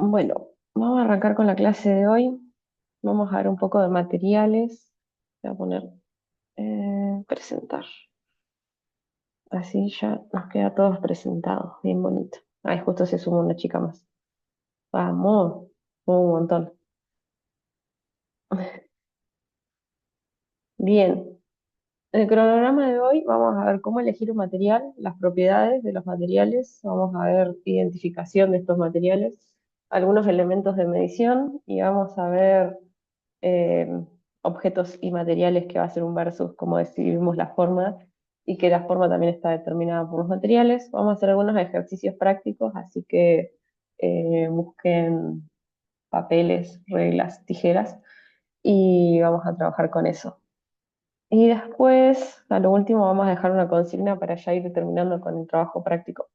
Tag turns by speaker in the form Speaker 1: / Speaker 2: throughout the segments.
Speaker 1: Bueno, vamos a arrancar con la clase de hoy. Vamos a ver un poco de materiales. Voy a poner presentar. Así ya nos queda todos presentados, bien bonito. Ay, justo se suma una chica más. Vamos, un montón. Bien, en el cronograma de hoy vamos a ver cómo elegir un material, las propiedades de los materiales, vamos a ver identificación de estos materiales, algunos elementos de medición y vamos a ver eh, objetos y materiales que va a ser un versus, cómo decidimos la forma y que la forma también está determinada por los materiales. Vamos a hacer algunos ejercicios prácticos, así que busquen papeles, reglas, tijeras y vamos a trabajar con eso. Y después, a lo último, vamos a dejar una consigna para ya ir terminando con el trabajo práctico.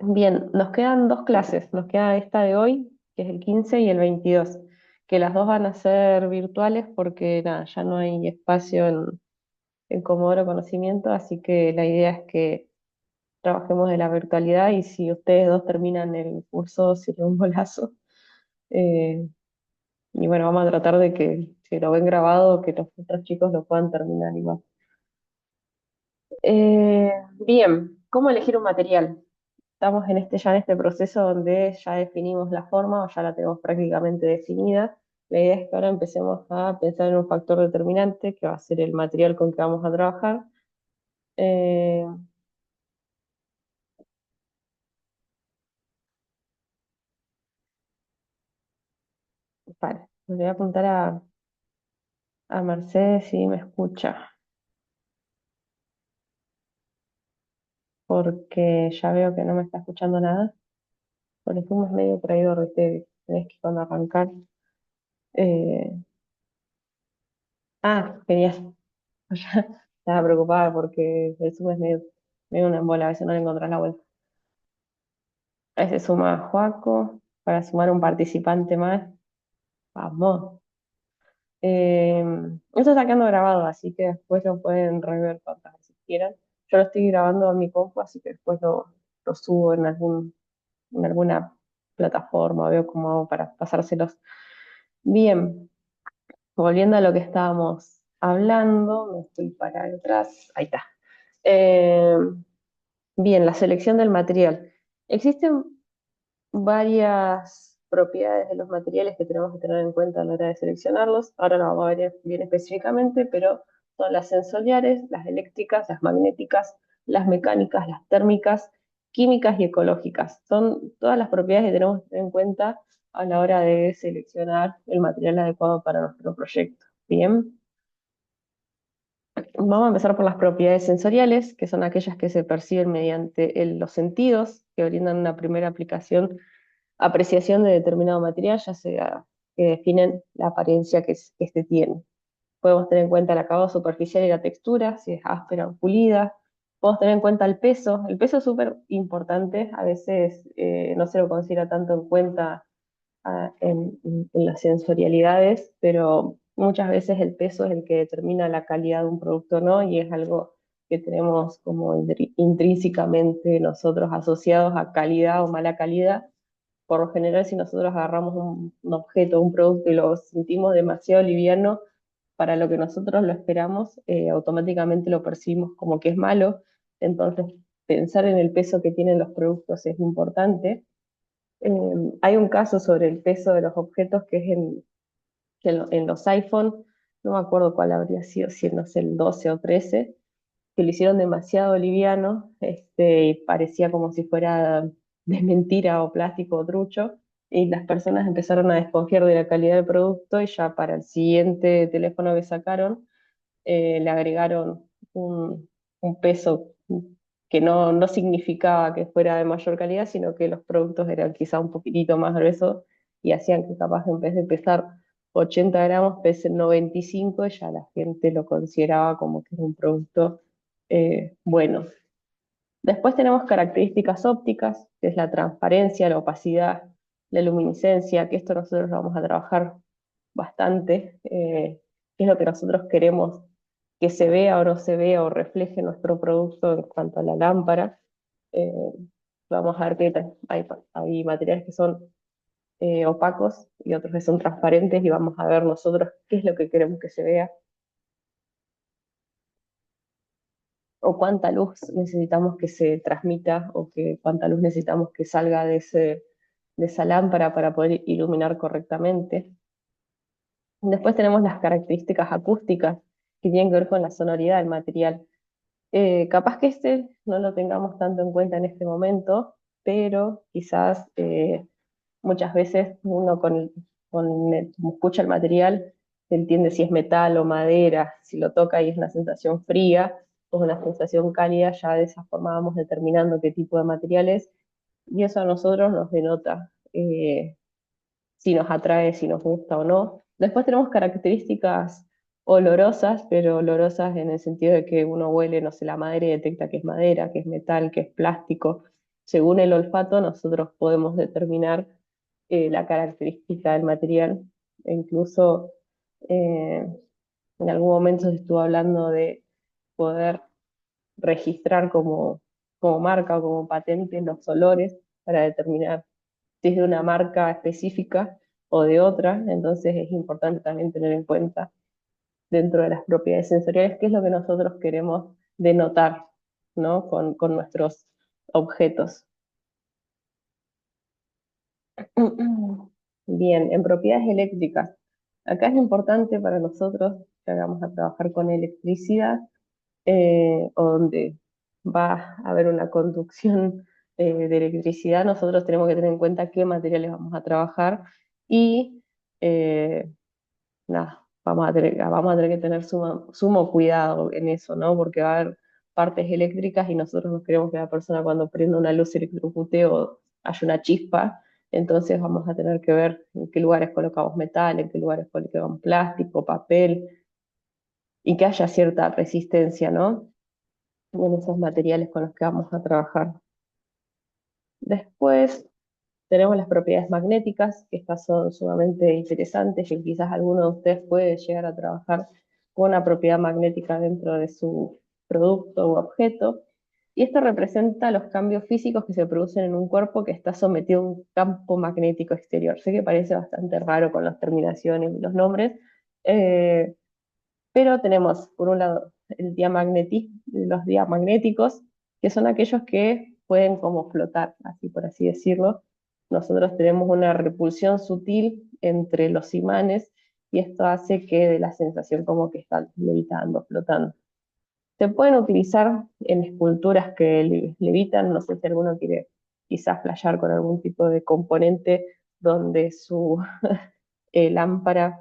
Speaker 1: Bien, nos quedan dos clases. Nos queda esta de hoy, que es el 15 y el 22, que las dos van a ser virtuales porque nada, ya no hay espacio en Comodoro Conocimiento, así que la idea es que trabajemos de la virtualidad y si ustedes dos terminan el curso, sería un golazo. Eh, y bueno, vamos a tratar de que si lo ven grabado, que los otros chicos lo puedan terminar igual. Bien, ¿cómo elegir un material? Estamos ya en este proceso donde ya definimos la forma o ya la tenemos prácticamente definida. La idea es que ahora empecemos a pensar en un factor determinante que va a ser el material con que vamos a trabajar. Eh, le voy a apuntar a Mercedes si me escucha, porque ya veo que no me está escuchando nada. Por eso es medio traidor, ¿viste? Tenés que cuando arrancar. eh, genial. Ya estaba preocupada porque el Zoom es medio una embola, a veces no le encontrás la vuelta. Ahí se suma Joaco para sumar un participante más. Vamos. Esto está quedando grabado, así que después lo pueden rever cuantas veces quieran. Yo lo estoy grabando en mi compu, así que después lo subo en alguna plataforma, veo cómo hago para pasárselos. Bien, volviendo a lo que estábamos hablando, me fui para atrás. Ahí está. Eh, Bien, la selección del material. Existen varias propiedades de los materiales que tenemos que tener en cuenta a la hora de seleccionarlos. Ahora no vamos a ver bien específicamente, pero son las sensoriales, las eléctricas, las magnéticas, las mecánicas, las térmicas, químicas y ecológicas. Son todas las propiedades que tenemos que tener en cuenta a la hora de seleccionar el material adecuado para nuestro proyecto. Bien. Vamos a empezar por las propiedades sensoriales, que son aquellas que se perciben mediante los sentidos, que brindan una primera apreciación de determinado material, ya sea que definen la apariencia que este tiene. Podemos tener en cuenta el acabado superficial y la textura, si es áspera o pulida. Podemos tener en cuenta el peso. El peso es súper importante, a veces no se lo considera tanto en cuenta en las sensorialidades, pero muchas veces el peso es el que determina la calidad de un producto o no, y es algo que tenemos como intrínsecamente nosotros asociados a calidad o mala calidad. Por lo general, si nosotros agarramos un objeto, un producto y lo sentimos demasiado liviano para lo que nosotros lo esperamos, automáticamente lo percibimos como que es malo. Entonces, pensar en el peso que tienen los productos es importante. Hay un caso sobre el peso de los objetos que es en los iPhone, no me acuerdo cuál habría sido, si no sé, el 12 o 13, que lo hicieron demasiado liviano, y parecía como si fuera de mentira o plástico o trucho, y las personas empezaron a desconfiar de la calidad del producto y ya para el siguiente teléfono que sacaron, le agregaron un peso que no significaba que fuera de mayor calidad, sino que los productos eran quizá un poquitito más gruesos y hacían que capaz en vez de pesar 80 gramos pesen 95 y ya la gente lo consideraba como que era un producto bueno. Después tenemos características ópticas, que es la transparencia, la opacidad, la luminiscencia, que esto nosotros lo vamos a trabajar bastante, qué es lo que nosotros queremos que se vea o no se vea o refleje nuestro producto en cuanto a la lámpara. Eh, Vamos a ver que hay materiales que son opacos y otros que son transparentes y vamos a ver nosotros qué es lo que queremos que se vea o cuánta luz necesitamos que se transmita o cuánta luz necesitamos que salga de esa lámpara para poder iluminar correctamente. Después tenemos las características acústicas que tienen que ver con la sonoridad del material. Capaz que este no lo tengamos tanto en cuenta en este momento, pero quizás muchas veces uno como escucha el material entiende si es metal o madera, si lo toca y es una sensación fría o una sensación cálida, ya de esa forma vamos determinando qué tipo de material es y eso a nosotros nos denota si nos atrae, si nos gusta o no. Después tenemos características olorosas, pero olorosas en el sentido de que uno huele, no sé, la madera y detecta que es madera, que es metal, que es plástico. Según el olfato, nosotros podemos determinar la característica del material. E incluso eh, en algún momento se estuvo hablando de poder registrar como marca o como patente los olores para determinar si es de una marca específica o de otra, entonces es importante también tener en cuenta dentro de las propiedades sensoriales qué es lo que nosotros queremos denotar, ¿no? Con nuestros objetos. Bien, en propiedades eléctricas. Acá es importante para nosotros que hagamos a trabajar con electricidad, o donde va a haber una conducción de electricidad, nosotros tenemos que tener en cuenta qué materiales vamos a trabajar y eh, nada, vamos a tener que tener sumo cuidado en eso, ¿no? Porque va a haber partes eléctricas y nosotros no queremos que la persona cuando prenda una luz se electrocute o haya una chispa, entonces vamos a tener que ver en qué lugares colocamos metal, en qué lugares colocamos plástico, papel, y que haya cierta resistencia, ¿no? En esos materiales con los que vamos a trabajar. Después tenemos las propiedades magnéticas, que estas son sumamente interesantes, que quizás alguno de ustedes puede llegar a trabajar con una propiedad magnética dentro de su producto u objeto. Y esto representa los cambios físicos que se producen en un cuerpo que está sometido a un campo magnético exterior. Sé que parece bastante raro con las terminaciones y los nombres, eh, pero tenemos, por un lado, los diamagnéticos, que son aquellos que pueden como flotar, así por así decirlo. Nosotros tenemos una repulsión sutil entre los imanes y esto hace que dé la sensación como que están levitando, flotando. Se pueden utilizar en esculturas que levitan, no sé si alguno quiere quizás flashear con algún tipo de componente donde su lámpara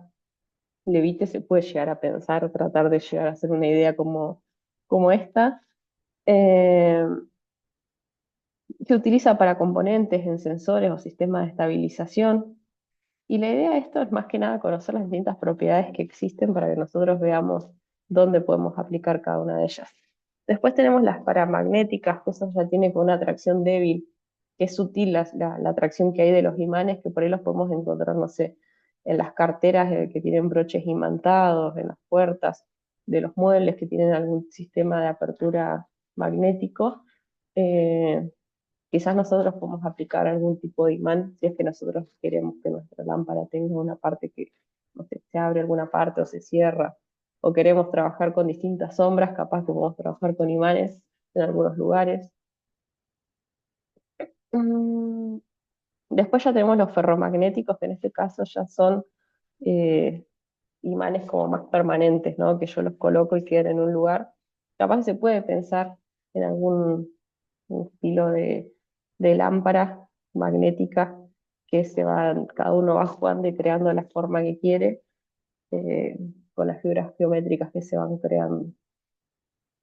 Speaker 1: levite, se puede llegar a pensar, tratar de llegar a hacer una idea como esta. Eh, Se utiliza para componentes en sensores o sistemas de estabilización. Y la idea de esto es más que nada conocer las distintas propiedades que existen para que nosotros veamos dónde podemos aplicar cada una de ellas. Después tenemos las paramagnéticas, que eso ya tiene con una atracción débil, que es sutil la atracción que hay de los imanes, que por ahí los podemos encontrar, no sé, en las carteras que tienen broches imantados, en las puertas de los muebles que tienen algún sistema de apertura magnético. Eh, Quizás nosotros podemos aplicar algún tipo de imán si es que nosotros queremos que nuestra lámpara tenga una parte que, no sé, se abre alguna parte o se cierra, o queremos trabajar con distintas sombras, capaz que podemos trabajar con imanes en algunos lugares. Mm, Después ya tenemos los ferromagnéticos, que en este caso ya son eh, imanes como más permanentes, ¿no? Que yo los coloco y quedan en un lugar. Capaz se puede pensar en algún un estilo de lámpara magnética que cada uno va jugando y creando la forma que quiere eh, con las fibras geométricas que se van creando.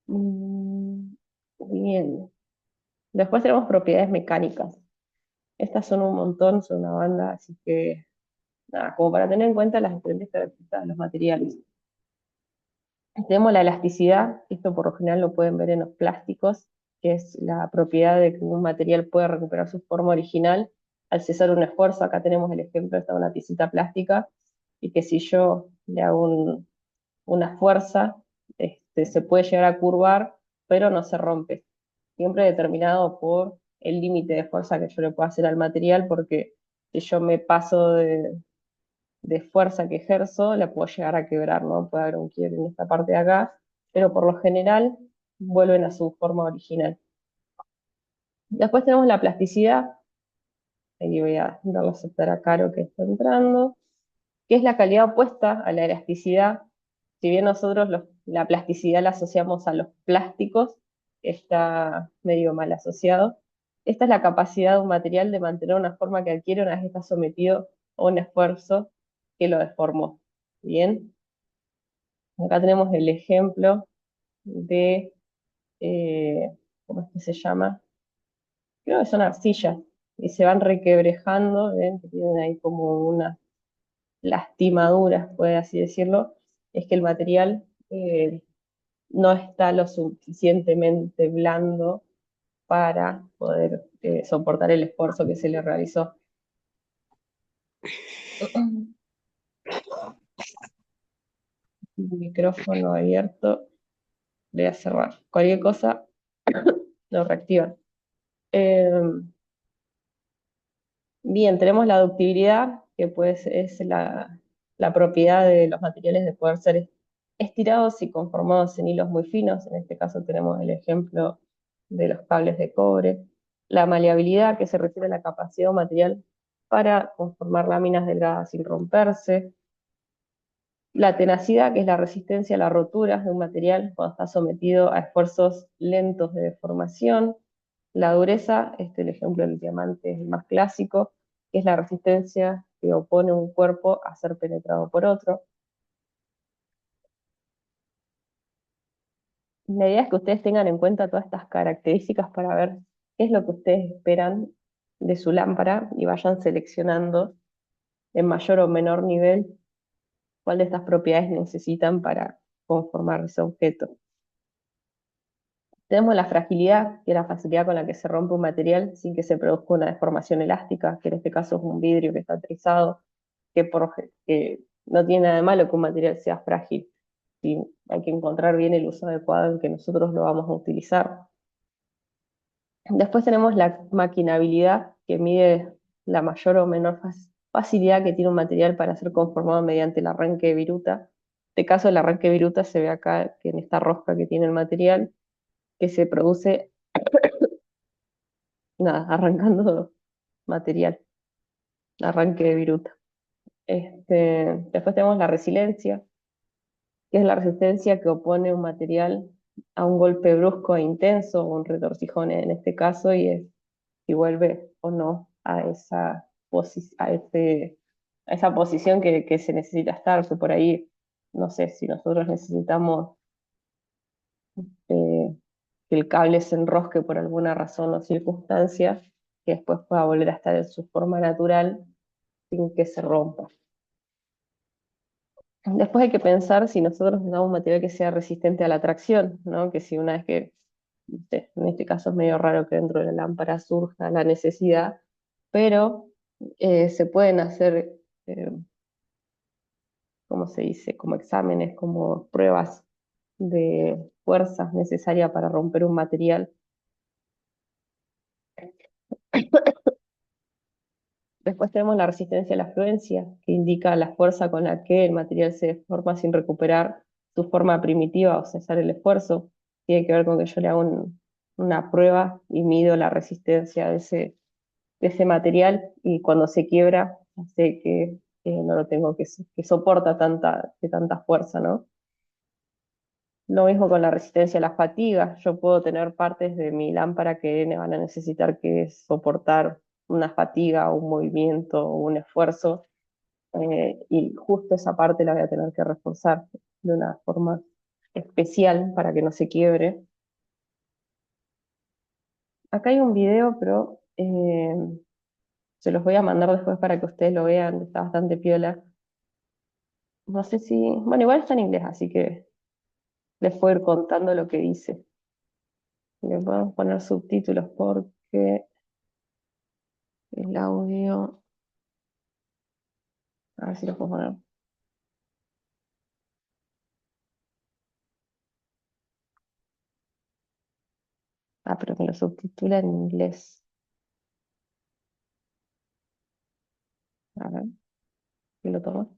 Speaker 1: Mm, Bien. Después tenemos propiedades mecánicas. Estas son un montón, son una banda, así que nada, como para tener en cuenta las diferentes características de los materiales. Tenemos la elasticidad, esto por lo general lo pueden ver en los plásticos, que es la propiedad de que un material puede recuperar su forma original al cesar un esfuerzo. Acá tenemos el ejemplo de una piecita plástica, y que si yo le hago una fuerza, se puede llegar a curvar, pero no se rompe. Siempre determinado por el límite de fuerza que yo le puedo hacer al material, porque si yo me paso de fuerza que ejerzo, la puedo llegar a quebrar, ¿no? Puede haber un quiebre en esta parte de acá, pero por lo general vuelven a su forma original. Después tenemos la plasticidad, ahí voy a darle a aceptar a Caro que está entrando, que es la calidad opuesta a la elasticidad. Si bien nosotros la plasticidad la asociamos a los plásticos, está medio mal asociado. Esta es la capacidad de un material de mantener una forma que adquiere una vez que está sometido a un esfuerzo que lo deformó. Bien, acá tenemos el ejemplo de, ¿cómo es que se llama? Creo que son arcillas, y se van requebrejando, ¿ven? Que tienen ahí como unas lastimaduras, puede así decirlo, es que el material no está lo suficientemente blando para poder soportar el esfuerzo que se le realizó. Micrófono abierto, le voy a cerrar. Cualquier cosa lo reactiva. Bien, tenemos la ductibilidad, que pues es la propiedad de los materiales de poder ser estirados y conformados en hilos muy finos. En este caso tenemos el ejemplo de los cables de cobre. La maleabilidad, que se refiere a la capacidad de un material para conformar láminas delgadas sin romperse. La tenacidad, que es la resistencia a las roturas de un material cuando está sometido a esfuerzos lentos de deformación. La dureza, el ejemplo del diamante es el más clásico, que es la resistencia que opone un cuerpo a ser penetrado por otro. La idea es que ustedes tengan en cuenta todas estas características para ver qué es lo que ustedes esperan de su lámpara y vayan seleccionando en mayor o menor nivel cuál de estas propiedades necesitan para conformar ese objeto. Tenemos la fragilidad, que es la facilidad con la que se rompe un material sin que se produzca una deformación elástica, que en este caso es un vidrio que está trizado, que no tiene nada de malo que un material sea frágil. Sí, hay que encontrar bien el uso adecuado en que nosotros lo vamos a utilizar. Después tenemos la maquinabilidad, que mide la mayor o menor facilidad que tiene un material para ser conformado mediante el arranque de viruta. En este caso, el arranque de viruta se ve acá, que en esta rosca que tiene el material, que se produce nada, arrancando material, arranque de viruta. Después tenemos la resiliencia, que es la resistencia que opone un material a un golpe brusco e intenso, o un retorcijón en este caso, y es si vuelve o no a a esa posición que se necesita estar. O por ahí, no sé, si nosotros necesitamos eh, que el cable se enrosque por alguna razón o circunstancia, que después pueda volver a estar en su forma natural sin que se rompa. Después hay que pensar si nosotros necesitamos un material que sea resistente a la tracción, ¿no? Que si una vez que, no sé, en este caso es medio raro que dentro de la lámpara surja la necesidad, pero se pueden hacer, eh, ¿cómo se dice? Como exámenes, como pruebas de fuerzas necesarias para romper un material. Después tenemos la resistencia a la fluencia, que indica la fuerza con la que el material se deforma sin recuperar su forma primitiva o cesar el esfuerzo. Tiene que ver con que yo le hago una prueba y mido la resistencia de ese material, y cuando se quiebra, sé que no lo tengo, que soporta tanta fuerza, ¿no? Lo mismo con la resistencia a la fatiga. Yo puedo tener partes de mi lámpara que van a necesitar que soportar una fatiga, un movimiento o un esfuerzo, y justo esa parte la voy a tener que reforzar de una forma especial para que no se quiebre. Acá hay un video, pero se los voy a mandar después para que ustedes lo vean, está bastante piola. No sé si, bueno, igual está en inglés, así que les puedo ir contando lo que dice. Le podemos poner subtítulos porque el audio, a ver si lo puedo poner. Ah, pero me lo subtitula en inglés. y lo toma.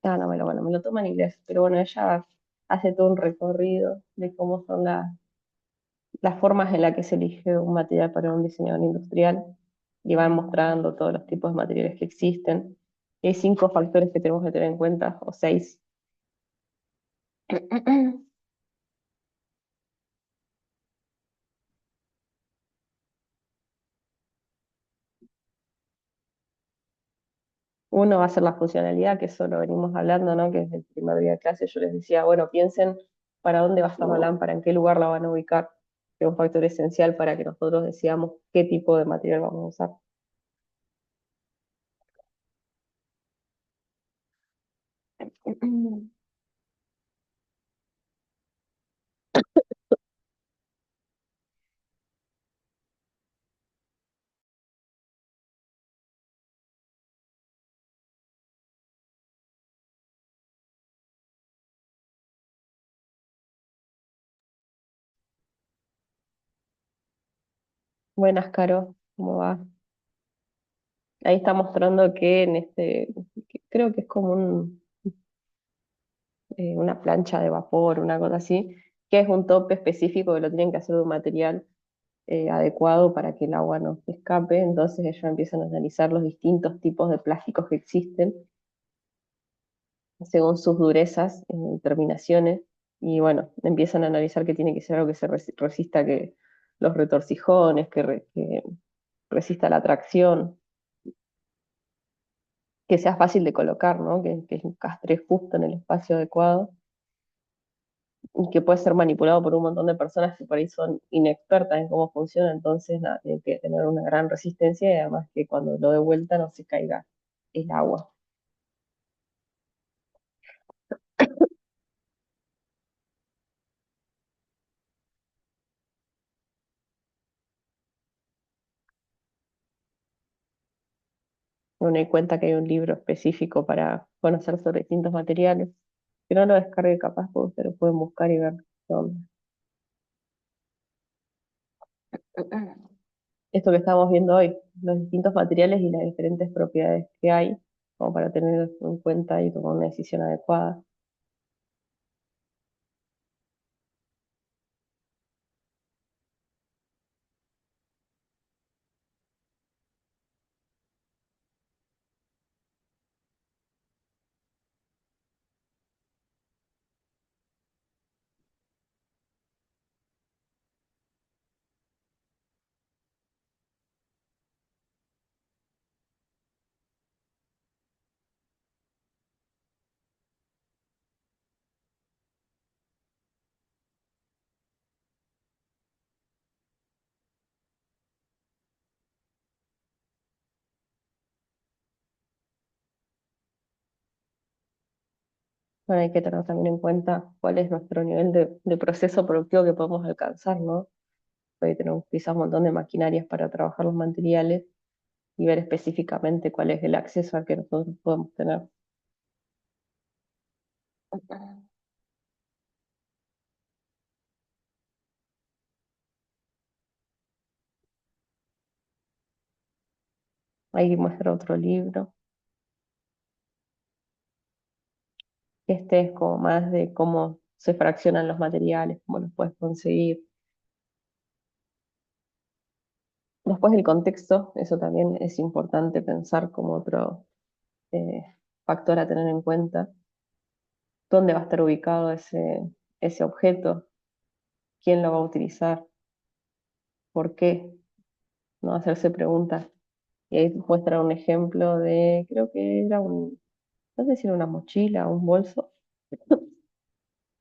Speaker 1: Ah, no, bueno, me lo toma en inglés, pero bueno, ella hace todo un recorrido de cómo son las formas en las que se elige un material para un diseñador industrial y van mostrando todos los tipos de materiales que existen. Y hay 5 factores que tenemos que tener en cuenta, o 6. Uno va a ser la funcionalidad, que eso lo venimos hablando, ¿no? Que desde el primer día de clase yo les decía, bueno, piensen para dónde va a estar la lámpara, en qué lugar la van a ubicar, que es un factor esencial para que nosotros decidamos qué tipo de material vamos a usar. Buenas, Caro, ¿cómo va? Ahí está mostrando que que creo que es como una plancha de vapor, una cosa así, que es un tope específico que lo tienen que hacer de un material adecuado para que el agua no se escape. Entonces ellos empiezan a analizar los distintos tipos de plásticos que existen según sus durezas, terminaciones, y bueno, empiezan a analizar que tiene que ser algo que se resista que los retorcijones, que resista la tracción, que sea fácil de colocar, ¿no? Que encastre justo en el espacio adecuado y que puede ser manipulado por un montón de personas que por ahí son inexpertas en cómo funciona, entonces nada, tiene que tener una gran resistencia y además que cuando lo dé vuelta no se caiga el agua. Uno y cuenta que hay un libro específico para conocer sobre distintos materiales. Que no lo descargue capaz, porque ustedes lo pueden buscar y ver qué onda. Esto que estamos viendo hoy, los distintos materiales y las diferentes propiedades que hay, como para tener en cuenta y tomar una decisión adecuada. Bueno, hay que tener también en cuenta cuál es nuestro nivel de proceso productivo que podemos alcanzar, ¿no? Porque tenemos quizás un montón de maquinarias para trabajar los materiales y ver específicamente cuál es el acceso al que nosotros podemos tener. Ahí muestra otro libro. Este es como más de cómo se fraccionan los materiales, cómo los puedes conseguir. Después del contexto, eso también es importante pensar como otro eh, factor a tener en cuenta. ¿Dónde va a estar ubicado ese objeto? ¿Quién lo va a utilizar? ¿Por qué? ¿No? Hacerse preguntas. Y ahí muestra un ejemplo de, creo que era no sé si era una mochila o un bolso,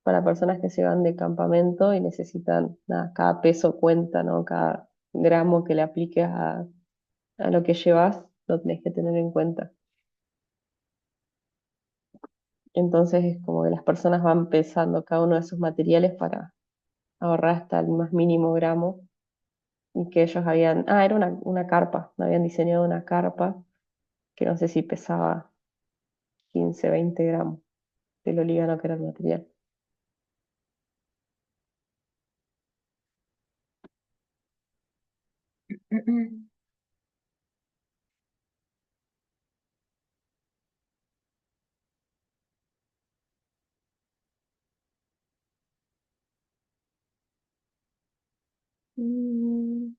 Speaker 1: para personas que se van de campamento y necesitan, nada, cada peso cuenta, ¿no? Cada gramo que le apliques a lo que llevas, lo tenés que tener en cuenta. Entonces es como que las personas van pesando cada uno de sus materiales para ahorrar hasta el más mínimo gramo y que ellos era una carpa, habían diseñado una carpa que no sé si pesaba 15 20 gramos de lo liviano que era el material. Mm,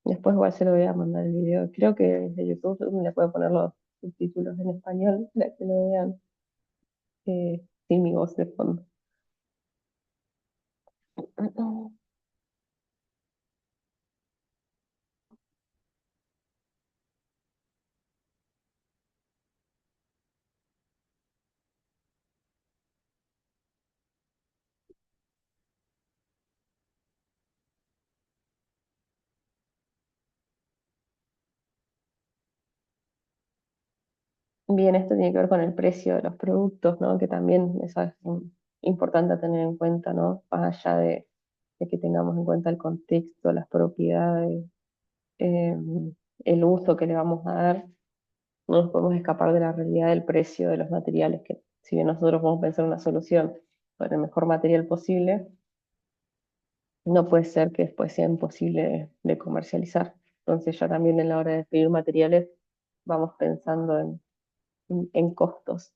Speaker 1: Después igual se lo voy a mandar el video. Creo que desde YouTube le puedo poner los subtítulos en español para que lo vean sin mi voz de fondo. Bien, esto tiene que ver con el precio de los productos, ¿no? Que también eso es importante a tener en cuenta, ¿no? Más allá de que tengamos en cuenta el contexto, las propiedades, eh, el uso que le vamos a dar, no nos podemos escapar de la realidad del precio de los materiales, que si bien nosotros vamos a pensar una solución con el mejor material posible, no puede ser que después sea imposible de comercializar. Entonces ya también en la hora de pedir materiales vamos pensando en costos.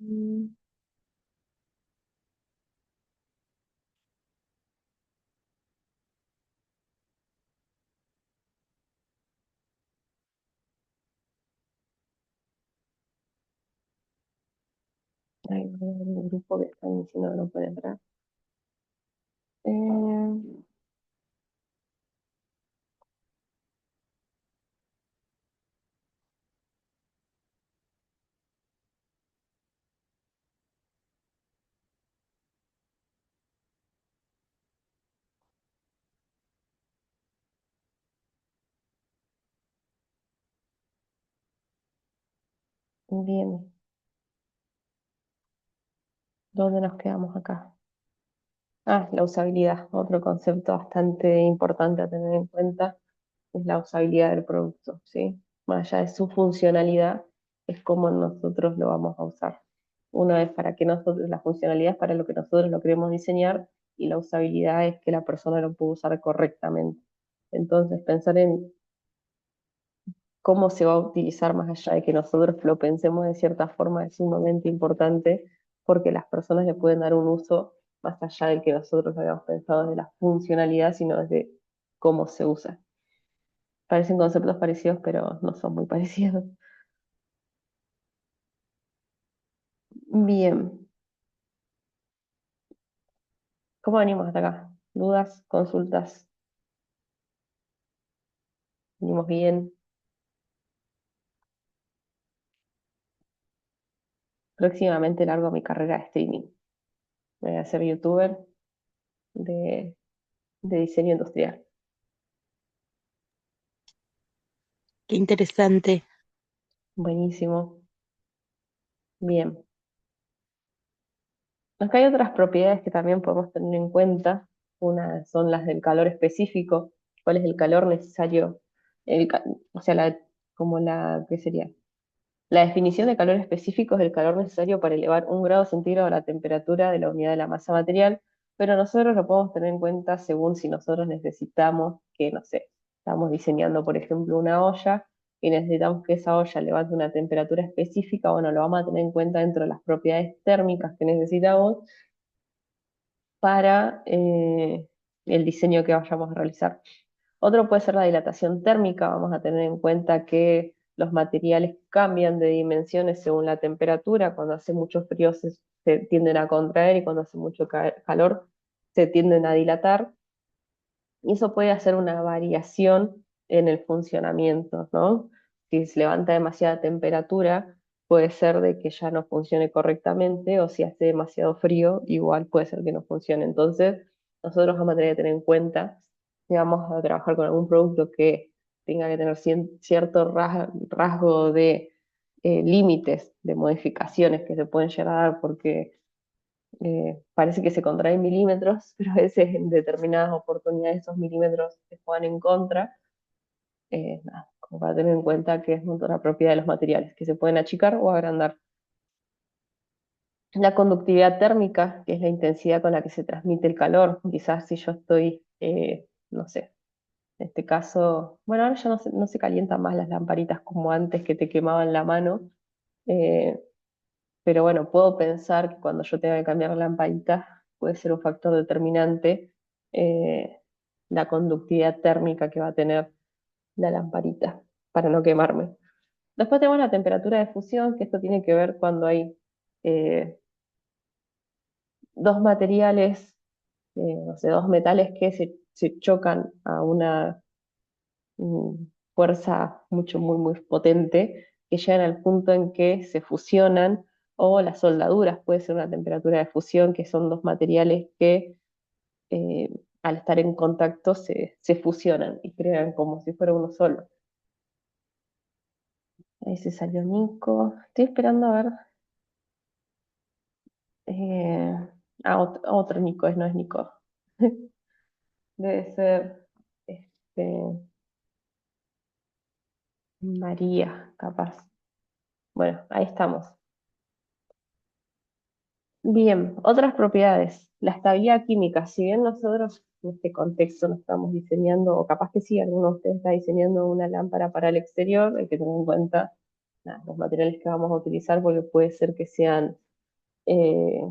Speaker 1: Mm, Hay un grupo que están diciendo que no puede entrar. Eh, Bien, ¿dónde nos quedamos acá? La usabilidad, otro concepto bastante importante a tener en cuenta es la usabilidad del producto, ¿sí? Más allá de su funcionalidad, es cómo nosotros lo vamos a usar. Una es para que nosotros, la funcionalidad es para lo que nosotros lo queremos diseñar y la usabilidad es que la persona lo pueda usar correctamente. Entonces, pensar en cómo se va a utilizar más allá de que nosotros lo pensemos de cierta forma es sumamente importante porque las personas le pueden dar un uso más allá del que nosotros habíamos pensado desde la funcionalidad, sino desde cómo se usa. Parecen conceptos parecidos, pero no son muy parecidos. Bien, ¿cómo venimos hasta acá? ¿Dudas? ¿Consultas? ¿Venimos bien? Próximamente largo mi carrera de streaming. Voy a ser youtuber de, de diseño industrial.
Speaker 2: Qué interesante.
Speaker 1: Buenísimo. Bien. Acá hay otras propiedades que también podemos tener en cuenta. Una son las del calor específico. ¿Cuál es el calor necesario? El ca- o sea, ¿qué sería? La definición de calor específico es el calor necesario para elevar 1 grado centígrado la temperatura de la unidad de la masa material, pero nosotros lo podemos tener en cuenta según si nosotros necesitamos que, no sé, estamos diseñando, por ejemplo, una olla y necesitamos que esa olla levante una temperatura específica, bueno, lo vamos a tener en cuenta dentro de las propiedades térmicas que necesitamos para el diseño que vayamos a realizar. Otro puede ser la dilatación térmica. Vamos a tener en cuenta que los materiales cambian de dimensiones según la temperatura. Cuando hace mucho frío se tienden a contraer y cuando hace mucho calor se tienden a dilatar. Y eso puede hacer una variación en el funcionamiento, ¿no? Si se levanta demasiada temperatura, puede ser de que ya no funcione correctamente, o si hace demasiado frío, igual puede ser que no funcione. Entonces, nosotros vamos a tener que tener en cuenta si vamos a trabajar con algún producto que tenga que tener cierto rasgo de límites, de modificaciones que se pueden llegar a dar, porque Parece que se contrae en milímetros, pero a veces en determinadas oportunidades esos milímetros se juegan en contra. Nada, como para tener en cuenta que es una propiedad de los materiales, que se pueden achicar o agrandar. La conductividad térmica, que es la intensidad con la que se transmite el calor. Quizás si yo estoy, no sé, en este caso, bueno, ahora ya no se calientan más las lamparitas como antes que te quemaban la mano, eh, pero bueno, puedo pensar que cuando yo tenga que cambiar la lamparita puede ser un factor determinante eh, la conductividad térmica que va a tener la lamparita para no quemarme. Después tenemos la temperatura de fusión, que esto tiene que ver cuando hay eh, dos materiales, no sé, dos metales que se chocan a una fuerza muy potente, que llegan al punto en que se fusionan, o las soldaduras, puede ser una temperatura de fusión, que son dos materiales que eh, al estar en contacto se fusionan y crean como si fuera uno solo. Ahí se salió Nico. Estoy esperando a ver. Eh, otro Nico, no es Nico. Debe ser María, capaz. Bueno, ahí estamos. Bien, otras propiedades. La estabilidad química. Si bien nosotros en este contexto no estamos diseñando, o capaz que sí, alguno de ustedes está diseñando una lámpara para el exterior, hay que tener en cuenta nada, los materiales que vamos a utilizar, porque puede ser que sean eh,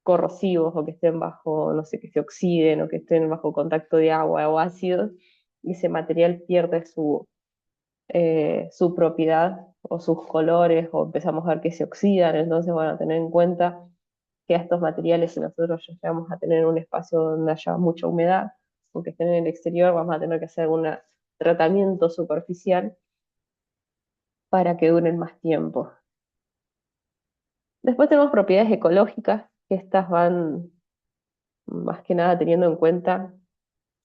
Speaker 1: corrosivos o que estén bajo, no sé, que se oxiden o que estén bajo contacto de agua o ácidos, y ese material pierde su propiedad o sus colores, o empezamos a ver que se oxidan. Entonces, bueno, tener en cuenta que a estos materiales, si nosotros ya llegamos a tener un espacio donde haya mucha humedad, o que estén en el exterior, vamos a tener que hacer algún tratamiento superficial para que duren más tiempo. Después tenemos propiedades ecológicas, que estas van más que nada teniendo en cuenta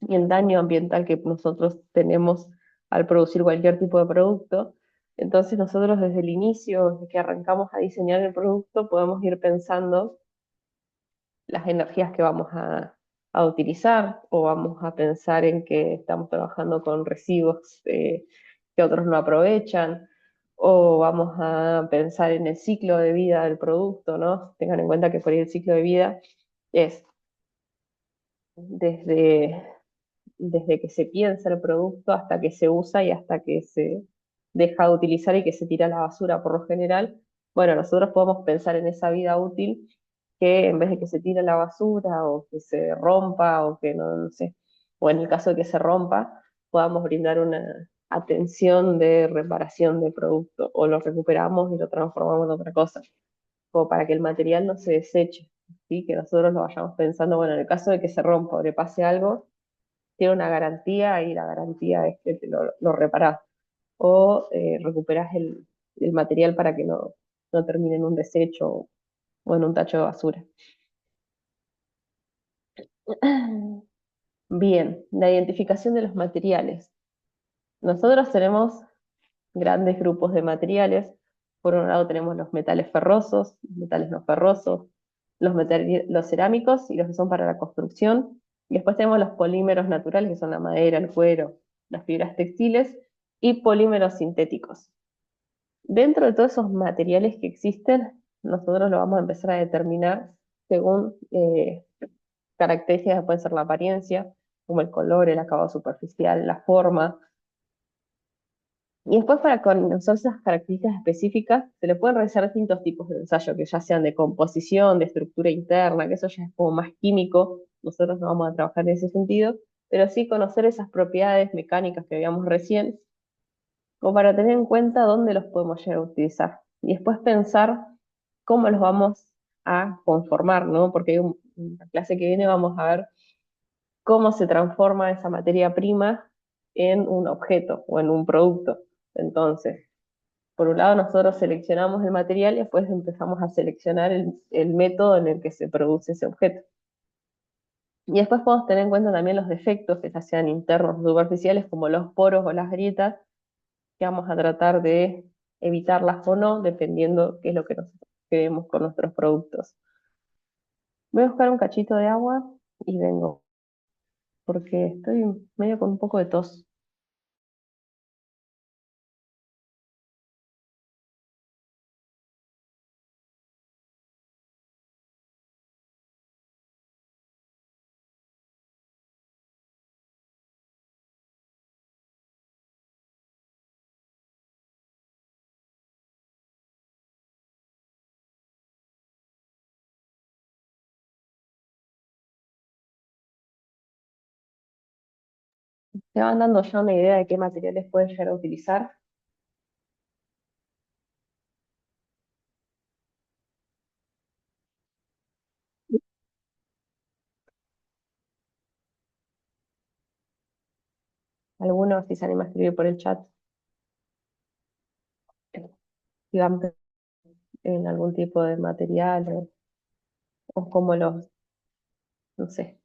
Speaker 1: el daño ambiental que nosotros tenemos al producir cualquier tipo de producto. Entonces nosotros desde el inicio, desde que arrancamos a diseñar el producto, podemos ir pensando las energías que vamos a utilizar, o vamos a pensar en que estamos trabajando con residuos que otros no aprovechan, o vamos a pensar en el ciclo de vida del producto, ¿no? Tengan en cuenta que por ahí el ciclo de vida es desde que se piensa el producto hasta que se usa y hasta que se deja de utilizar y que se tira a la basura por lo general. Bueno, nosotros podemos pensar en esa vida útil, que en vez de que se tire a la basura o que se rompa o que no sé, o en el caso de que se rompa, podamos brindar una atención de reparación del producto, o lo recuperamos y lo transformamos en otra cosa, como para que el material no se deseche, ¿sí? Que nosotros lo vayamos pensando, bueno, en el caso de que se rompa o le pase algo, tiene una garantía, y la garantía es que te lo reparás o recuperás el material para que no termine en un desecho o en un tacho de basura. Bien, la identificación de los materiales. Nosotros tenemos grandes grupos de materiales. Por un lado tenemos los metales ferrosos, los metales no ferrosos, los cerámicos y los que son para la construcción. Y después tenemos los polímeros naturales, que son la madera, el cuero, las fibras textiles, y polímeros sintéticos. Dentro de todos esos materiales que existen, nosotros lo vamos a empezar a determinar según características que pueden ser la apariencia, como el color, el acabado superficial, la forma. Y después, para conocer esas características específicas, se le pueden realizar distintos tipos de ensayo, que ya sean de composición, de estructura interna, que eso ya es como más químico. Nosotros no vamos a trabajar en ese sentido, pero sí conocer esas propiedades mecánicas que veíamos recién, como para tener en cuenta dónde los podemos llegar a utilizar. Y después pensar cómo los vamos a conformar, ¿no? Porque hay una clase que viene, vamos a ver cómo se transforma esa materia prima en un objeto o en un producto. Entonces, por un lado nosotros seleccionamos el material y después empezamos a seleccionar el método en el que se produce ese objeto. Y después podemos tener en cuenta también los defectos, que ya sean internos o superficiales, como los poros o las grietas, que vamos a tratar de evitarlas o no, dependiendo qué es lo que nosotros queremos con nuestros productos. Voy a buscar un cachito de agua y vengo, porque estoy medio con un poco de tos. ¿Te van dando ya una idea de qué materiales puedes llegar a utilizar? Algunos, si se anima a escribir por el chat, digan en algún tipo de material o cómo los, no sé.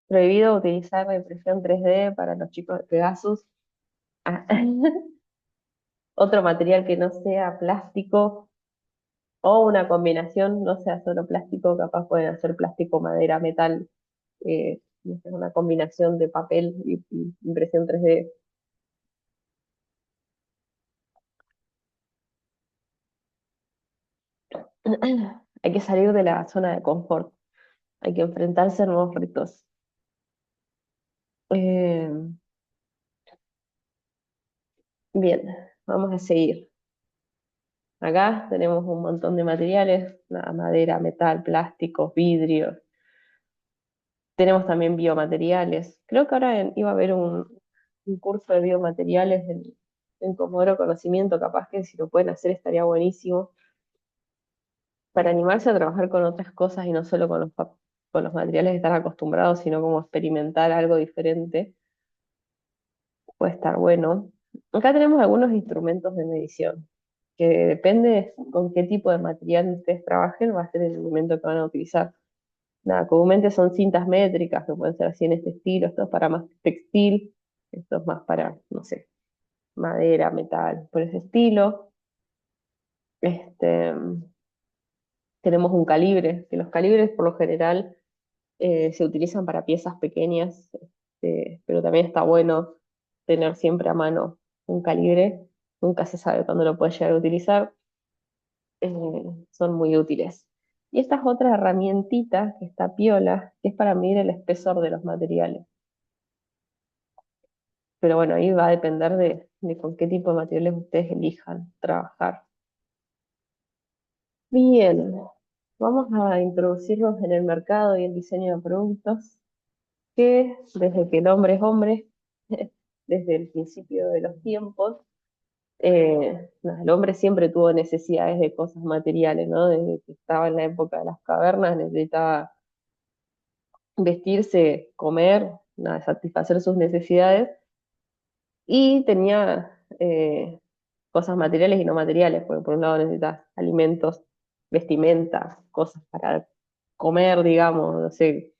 Speaker 1: Prohibido utilizar la impresión 3D para los chicos de Pegasus. Ah, otro material que no sea plástico o una combinación, no sea solo plástico, capaz pueden hacer plástico, madera, metal, no sé, una combinación de papel y impresión 3D. Hay que salir de la zona de confort, hay que enfrentarse a nuevos retos. Eh, bien, vamos a seguir. Acá tenemos un montón de materiales, nada, madera, metal, plásticos, vidrio. Tenemos también biomateriales. Creo que ahora iba a haber un curso de biomateriales en Comodoro Conocimiento, capaz que si lo pueden hacer estaría buenísimo, para animarse a trabajar con otras cosas y no solo con con los materiales que están acostumbrados, sino como experimentar algo diferente, puede estar bueno. Acá tenemos algunos instrumentos de medición, que depende con qué tipo de material ustedes trabajen, va a ser el elemento que van a utilizar. Nada, comúnmente son cintas métricas, que pueden ser así en este estilo, esto es para más textil, esto es más para, no sé, madera, metal, por ese estilo. Este, tenemos un calibre, que los calibres por lo general se utilizan para piezas pequeñas, pero también está bueno tener siempre a mano un calibre, nunca se sabe cuándo lo puedes llegar a utilizar, son muy útiles. Y esta es otra herramientita que está piola, que es para medir el espesor de los materiales. Pero bueno, ahí va a depender de con qué tipo de materiales ustedes elijan trabajar. Bien, vamos a introducirnos en el mercado y el diseño de productos, que desde que el hombre es hombre, desde el principio de los tiempos, el hombre siempre tuvo necesidades de cosas materiales, ¿no? Desde que estaba en la época de las cavernas necesitaba vestirse, comer, nada, satisfacer sus necesidades y tenía cosas materiales y no materiales, porque por un lado necesitas alimentos, vestimenta, cosas para comer, digamos, no sé,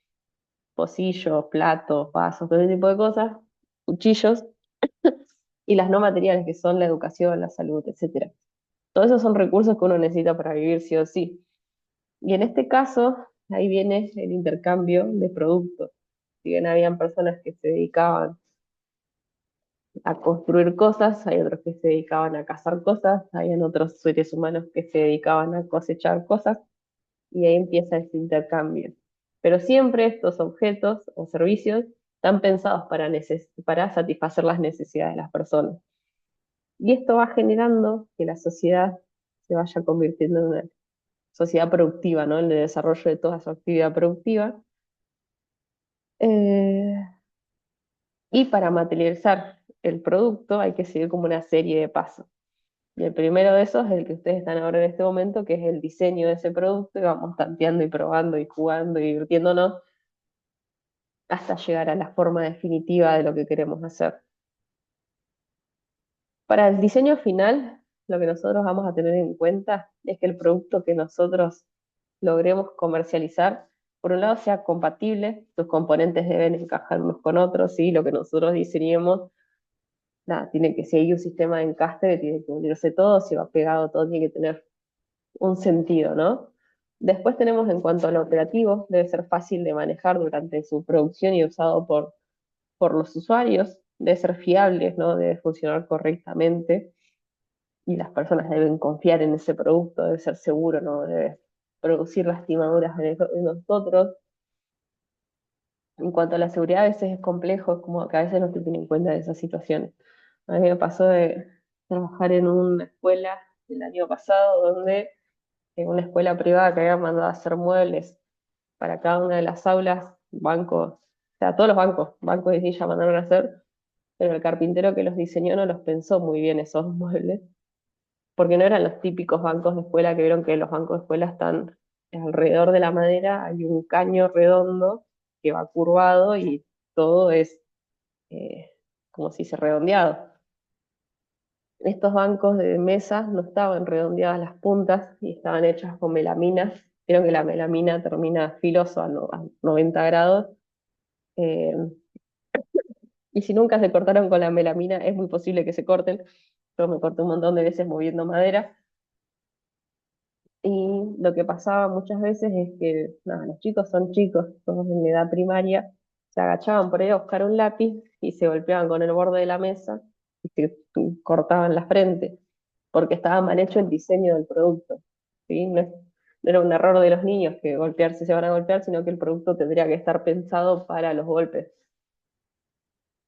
Speaker 1: pocillos, platos, vasos, todo ese tipo de cosas, cuchillos, y las no materiales, que son la educación, la salud, etcétera. Todos esos son recursos que uno necesita para vivir sí o sí. Y en este caso, ahí viene el intercambio de productos. Si bien habían personas que se dedicaban a construir cosas, hay otros que se dedicaban a cazar cosas, hay otros seres humanos que se dedicaban a cosechar cosas, y ahí empieza ese intercambio. Pero siempre estos objetos o servicios están pensados para satisfacer las necesidades de las personas. Y esto va generando que la sociedad se vaya convirtiendo en una sociedad productiva, ¿no? En el desarrollo de toda su actividad productiva. Eh, y para materializar el producto hay que seguir como una serie de pasos. Y el primero de esos es el que ustedes están ahora en este momento, que es el diseño de ese producto, y vamos tanteando y probando y jugando y divirtiéndonos hasta llegar a la forma definitiva de lo que queremos hacer. Para el diseño final, lo que nosotros vamos a tener en cuenta es que el producto que nosotros logremos comercializar por un lado sea compatible, sus componentes deben encajar unos con otros, ¿sí? Lo que nosotros diseñemos, nada, tiene que, si hay un sistema de encastre, tiene que unirse todo, si va pegado todo tiene que tener un sentido, ¿no? Después tenemos en cuanto al operativo, debe ser fácil de manejar durante su producción y usado por los usuarios, debe ser fiable, ¿no? Debe funcionar correctamente y las personas deben confiar en ese producto, debe ser seguro, no debe producir lastimaduras en nosotros. En cuanto a la seguridad, a veces es complejo, como que a veces no se tiene en cuenta esas situaciones. A mí me pasó de trabajar en una escuela el año pasado, donde en una escuela privada que había mandado a hacer muebles para cada una de las aulas, bancos, o sea, todos los bancos y sillas mandaron a hacer, pero el carpintero que los diseñó no los pensó muy bien esos muebles, porque no eran los típicos bancos de escuela que vieron que los bancos de escuela están alrededor de la madera, hay un caño redondo que va curvado y todo es eh, como si se redondeado. Estos bancos de mesas no estaban redondeadas las puntas y estaban hechas con melamina. Vieron que la melamina termina filoso a 90 grados. eh, y si nunca se cortaron con la melamina, es muy posible que se corten. Yo me corté un montón de veces moviendo madera. Y lo que pasaba muchas veces es que nada, los chicos son chicos, todos en edad primaria, se agachaban por ahí a buscar un lápiz y se golpeaban con el borde de la mesa y se cortaban la frente, porque estaba mal hecho el diseño del producto. ¿Sí? No era un error de los niños que golpearse se van a golpear, sino que el producto tendría que estar pensado para los golpes.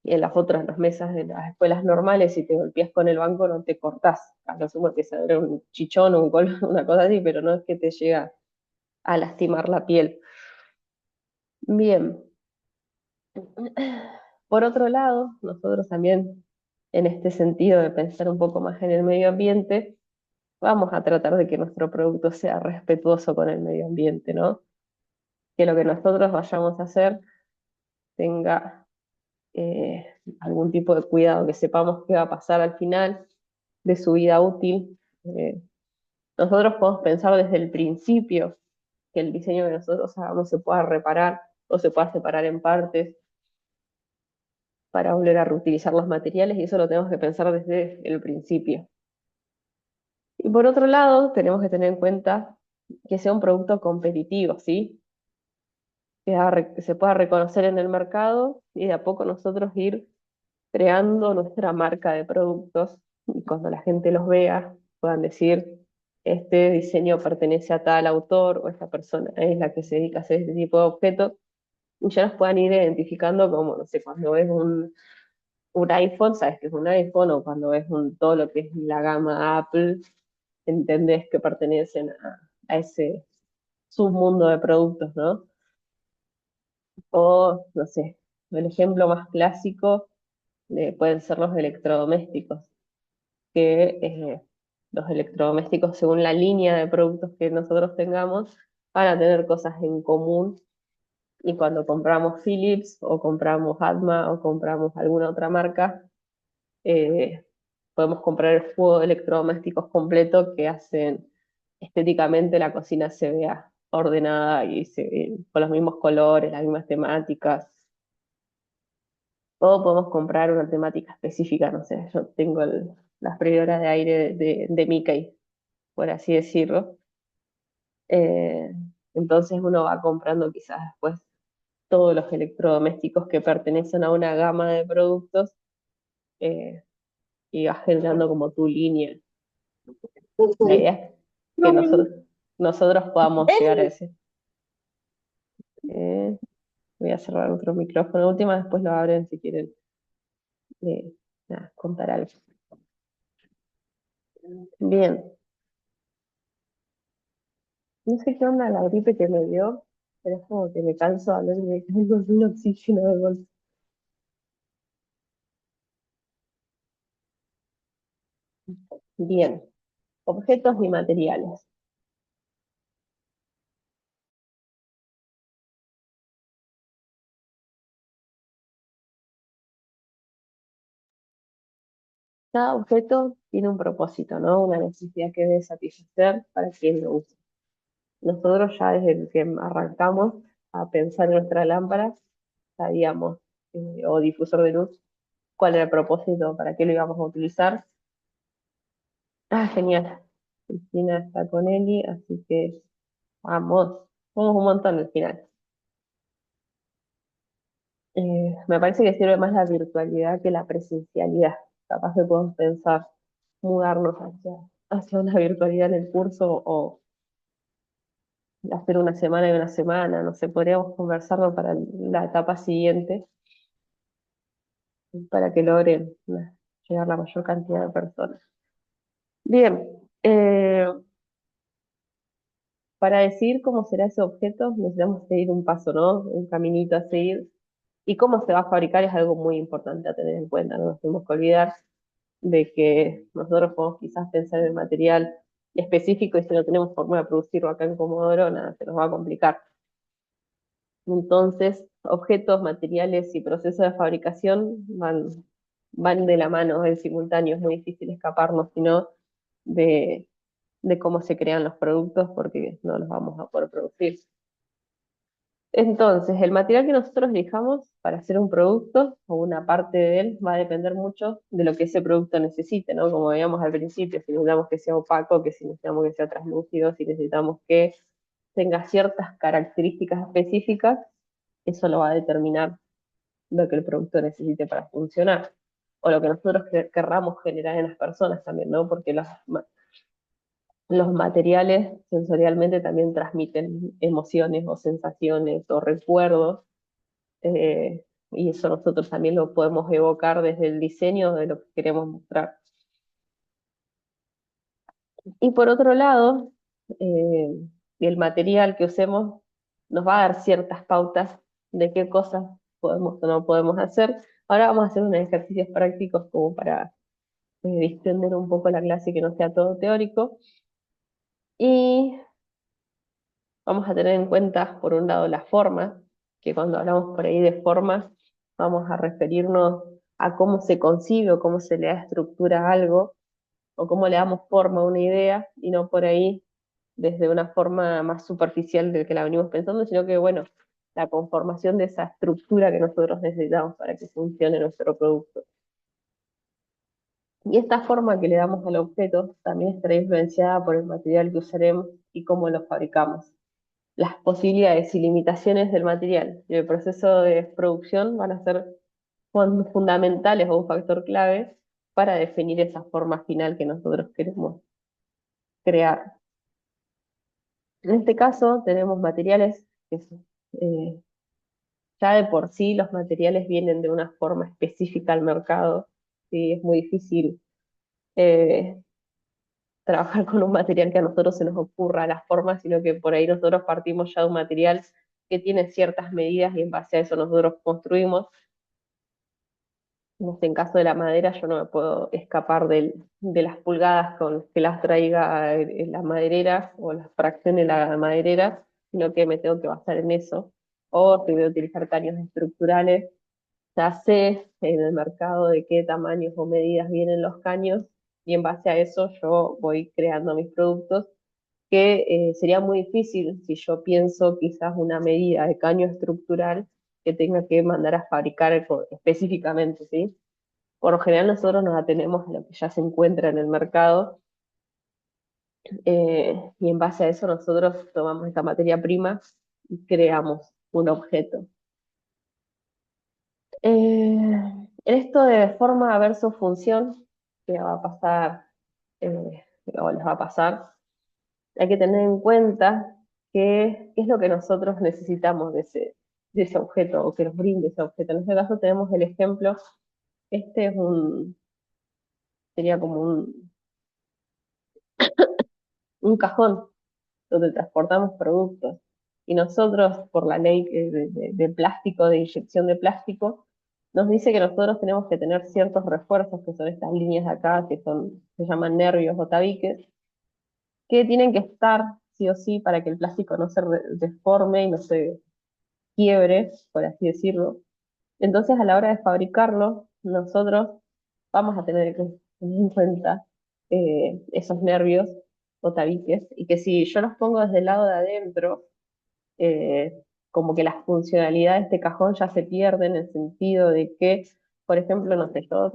Speaker 1: Y en las mesas de las escuelas normales, si te golpeas con el banco, no te cortás. A lo sumo que se abre un chichón o una cosa así, pero no es que te llega a lastimar la piel. Bien. Por otro lado, nosotros también, en este sentido de pensar un poco más en el medio ambiente, vamos a tratar de que nuestro producto sea respetuoso con el medio ambiente, ¿no? Que lo que nosotros vayamos a hacer tenga algún tipo de cuidado, que sepamos qué va a pasar al final de su vida útil. Nosotros podemos pensar desde el principio que el diseño que nosotros hagamos se pueda reparar o se pueda separar en partes para volver a reutilizar los materiales y eso lo tenemos que pensar desde el principio. Y por otro lado, tenemos que tener en cuenta que sea un producto competitivo, ¿sí? Que se pueda reconocer en el mercado y de a poco nosotros ir creando nuestra marca de productos y cuando la gente los vea puedan decir, este diseño pertenece a tal autor o esta persona es la que se dedica a hacer este tipo de objetos y ya nos puedan ir identificando como, no sé, cuando ves un iPhone, sabes que es un iPhone, o cuando ves todo lo que es la gama Apple, entendés que pertenecen a ese submundo de productos, ¿no? O, no sé, el ejemplo más clásico pueden ser los electrodomésticos, que los electrodomésticos, según la línea de productos que nosotros tengamos, van a tener cosas en común. Y cuando compramos Philips o compramos Atma o compramos alguna otra marca, eh, podemos comprar el juego de electrodomésticos completo que hacen estéticamente la cocina se vea ordenada y con los mismos colores, las mismas temáticas. O podemos comprar una temática específica, no sé, yo tengo las freidoras de aire de Mickey, por así decirlo. Eh, entonces uno va comprando quizás después todos los electrodomésticos que pertenecen a una gama de productos eh, y vas generando como tu línea. La idea es que nosotros podamos llegar a ese. Eh, voy a cerrar otro micrófono. Última, después lo abren si quieren eh, nada, contar algo. Bien, no sé qué onda la gripe que me dio, pero es como que me canso de hablar y me caigo sin oxígeno de golpe. Bien, objetos y materiales. Cada objeto tiene un propósito, ¿no? Una necesidad que debe satisfacer para quien lo usa. Nosotros ya desde que arrancamos a pensar en nuestra lámpara, sabíamos, o difusor de luz, cuál era el propósito, para qué lo íbamos a utilizar. Ah, genial. Cristina está con Eli, así que vamos, somos un montón al final. Me parece que sirve más la virtualidad que la presencialidad. Capaz que podemos pensar mudarnos hacia una virtualidad en el curso o hacer una semana y una semana, no sé, podríamos conversarlo para la etapa siguiente para que logren llegar la mayor cantidad de personas. Bien, para decir cómo será ese objeto necesitamos seguir un paso, ¿no? Un caminito a seguir. Y cómo se va a fabricar es algo muy importante a tener en cuenta, no nos tenemos que olvidar de que nosotros podemos quizás pensar en el material específico y si no tenemos forma de producirlo acá en Comodoro, nada, se nos va a complicar. Entonces, objetos, materiales y procesos de fabricación van de la mano en simultáneo, es muy difícil escaparnos, sino de, de cómo se crean los productos porque no los vamos a poder producir. Entonces, el material que nosotros elijamos para hacer un producto o una parte de él va a depender mucho de lo que ese producto necesite, ¿no? Como veíamos al principio, si necesitamos que sea opaco, que si necesitamos que sea translúcido, si necesitamos que tenga ciertas características específicas, eso lo va a determinar lo que el producto necesite para funcionar. O lo que nosotros querramos generar en las personas también, ¿no? Porque los materiales sensorialmente también transmiten emociones o sensaciones o recuerdos, y eso nosotros también lo podemos evocar desde el diseño de lo que queremos mostrar. Y por otro lado, eh, el material que usemos nos va a dar ciertas pautas de qué cosas podemos o no podemos hacer. Ahora vamos a hacer unos ejercicios prácticos como para distender un poco la clase y que no sea todo teórico. Y vamos a tener en cuenta, por un lado, la forma, que cuando hablamos por ahí de formas, vamos a referirnos a cómo se concibe o cómo se le da estructura a algo, o cómo le damos forma a una idea, y no por ahí desde una forma más superficial de que la venimos pensando, sino que, bueno, la conformación de esa estructura que nosotros necesitamos para que funcione nuestro producto. Y esta forma que le damos al objeto también estará influenciada por el material que usaremos y cómo lo fabricamos. Las posibilidades y limitaciones del material y el proceso de producción van a ser fundamentales o un factor clave para definir esa forma final que nosotros queremos crear. En este caso tenemos materiales que eh, ya de por sí los materiales vienen de una forma específica al mercado, ¿sí? Es muy difícil eh, trabajar con un material que a nosotros se nos ocurra la forma, sino que por ahí nosotros partimos ya de un material que tiene ciertas medidas y en base a eso nosotros construimos. En caso de la madera, yo no me puedo escapar de las pulgadas con que las traiga la maderera o las fracciones de la maderera, sino que me tengo que basar en eso. O si voy a utilizar caños estructurales, ya sé en el mercado de qué tamaños o medidas vienen los caños, y en base a eso yo voy creando mis productos, que sería muy difícil si yo pienso quizás una medida de caño estructural que tenga que mandar a fabricar específicamente, ¿sí? Por lo general nosotros nos atenemos a lo que ya se encuentra en el mercado, y en base a eso nosotros tomamos esta materia prima y creamos un objeto. En esto de forma versus función, que va a pasar, o les va a pasar, hay que tener en cuenta qué es lo que nosotros necesitamos de ese objeto o que nos brinde ese objeto. En este caso tenemos el ejemplo, este es sería como un cajón donde transportamos productos. Y nosotros, por la ley de plástico, de inyección de plástico, nos dice que nosotros tenemos que tener ciertos refuerzos, que son estas líneas de acá, se llaman nervios o tabiques, que tienen que estar sí o sí para que el plástico no se deforme y no se quiebre, por así decirlo. Entonces, a la hora de fabricarlo, nosotros vamos a tener que tener en cuenta esos nervios o tabiques, y que si yo los pongo desde el lado de adentro, eh, como que la funcionalidad de este cajón ya se pierde en el sentido de que, por ejemplo, no sé, yo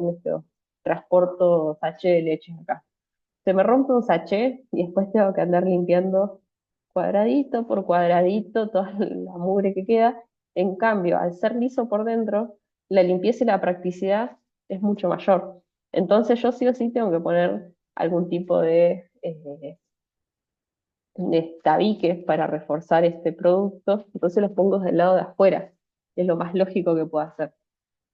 Speaker 1: transporto sachet de leche acá. Se me rompe un sachet y después tengo que andar limpiando cuadradito por cuadradito toda la mugre que queda. En cambio, al ser liso por dentro, la limpieza y la practicidad es mucho mayor. Entonces yo sí o sí tengo que poner algún tipo de tabiques para reforzar este producto, entonces los pongo del lado de afuera, es lo más lógico que puedo hacer.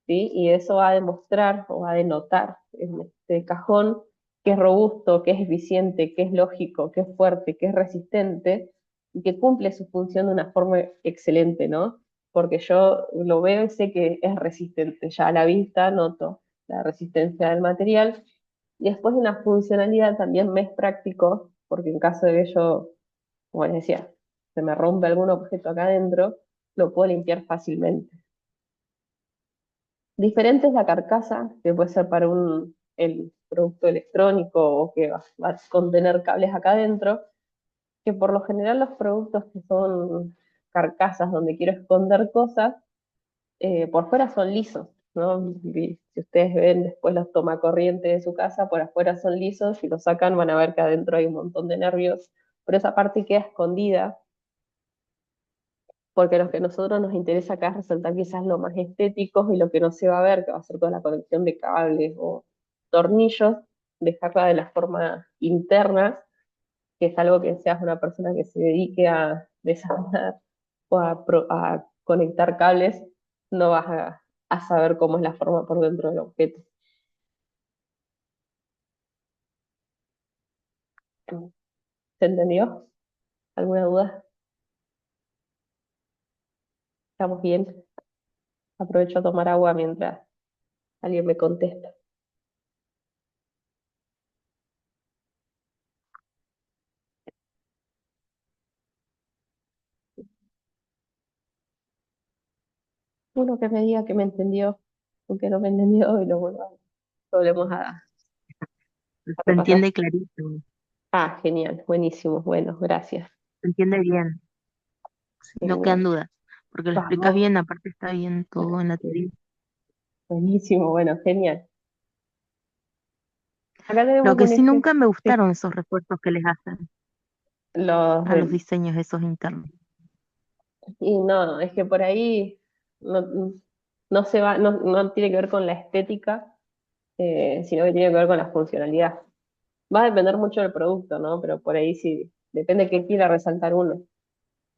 Speaker 1: ¿Sí? Y eso va a demostrar o va a denotar en este cajón que es robusto, que es eficiente, que es lógico, que es fuerte, que es resistente y que cumple su función de una forma excelente, ¿no? Porque yo lo veo y sé que es resistente, ya a la vista noto la resistencia del material y después de una funcionalidad también me es práctico, porque en caso de que yo, como les decía, se me rompe algún objeto acá adentro, lo puedo limpiar fácilmente. Diferente es la carcasa, que puede ser para el producto electrónico o que va a contener cables acá adentro, que por lo general los productos que son carcasas donde quiero esconder cosas, por fuera son lisos, ¿no? Y si ustedes ven después los tomacorrientes de su casa, por afuera son lisos, si los sacan van a ver que adentro hay un montón de nervios, pero esa parte queda escondida porque lo que a nosotros nos interesa acá es resaltar quizás lo más estético y lo que no se va a ver, que va a ser toda la conexión de cables o tornillos, dejarla de la forma interna, que es algo que seas una persona que se dedique a desarmar o a conectar cables, no vas a saber cómo es la forma por dentro del objeto. ¿Se entendió? ¿Alguna duda? ¿Estamos bien? Aprovecho a tomar agua mientras alguien me contesta. Uno que me diga que me entendió, o que no me entendió, y lo volvemos a
Speaker 2: Se
Speaker 1: repasar.
Speaker 2: entiende clarito,
Speaker 1: Ah, genial, buenísimo, bueno, gracias.
Speaker 2: se entiende bien, no quedan
Speaker 1: Genial.
Speaker 2: dudas, porque lo explicas
Speaker 1: Vamos,
Speaker 2: bien, aparte está bien todo en la teoría.
Speaker 1: buenísimo, bueno, genial. Acá
Speaker 2: Lo
Speaker 1: tenemos
Speaker 2: que
Speaker 1: un
Speaker 2: sí
Speaker 1: ejemplo,
Speaker 2: nunca me
Speaker 1: sí,
Speaker 2: gustaron esos refuerzos que les hacen
Speaker 1: los
Speaker 2: a los
Speaker 1: del,
Speaker 2: diseños esos internos.
Speaker 1: y no, es que por ahí no, no se va, no tiene que ver con la estética, sino que tiene que ver con la funcionalidad. Va a depender mucho del producto, ¿no? Pero por ahí sí, depende de qué quiera resaltar uno.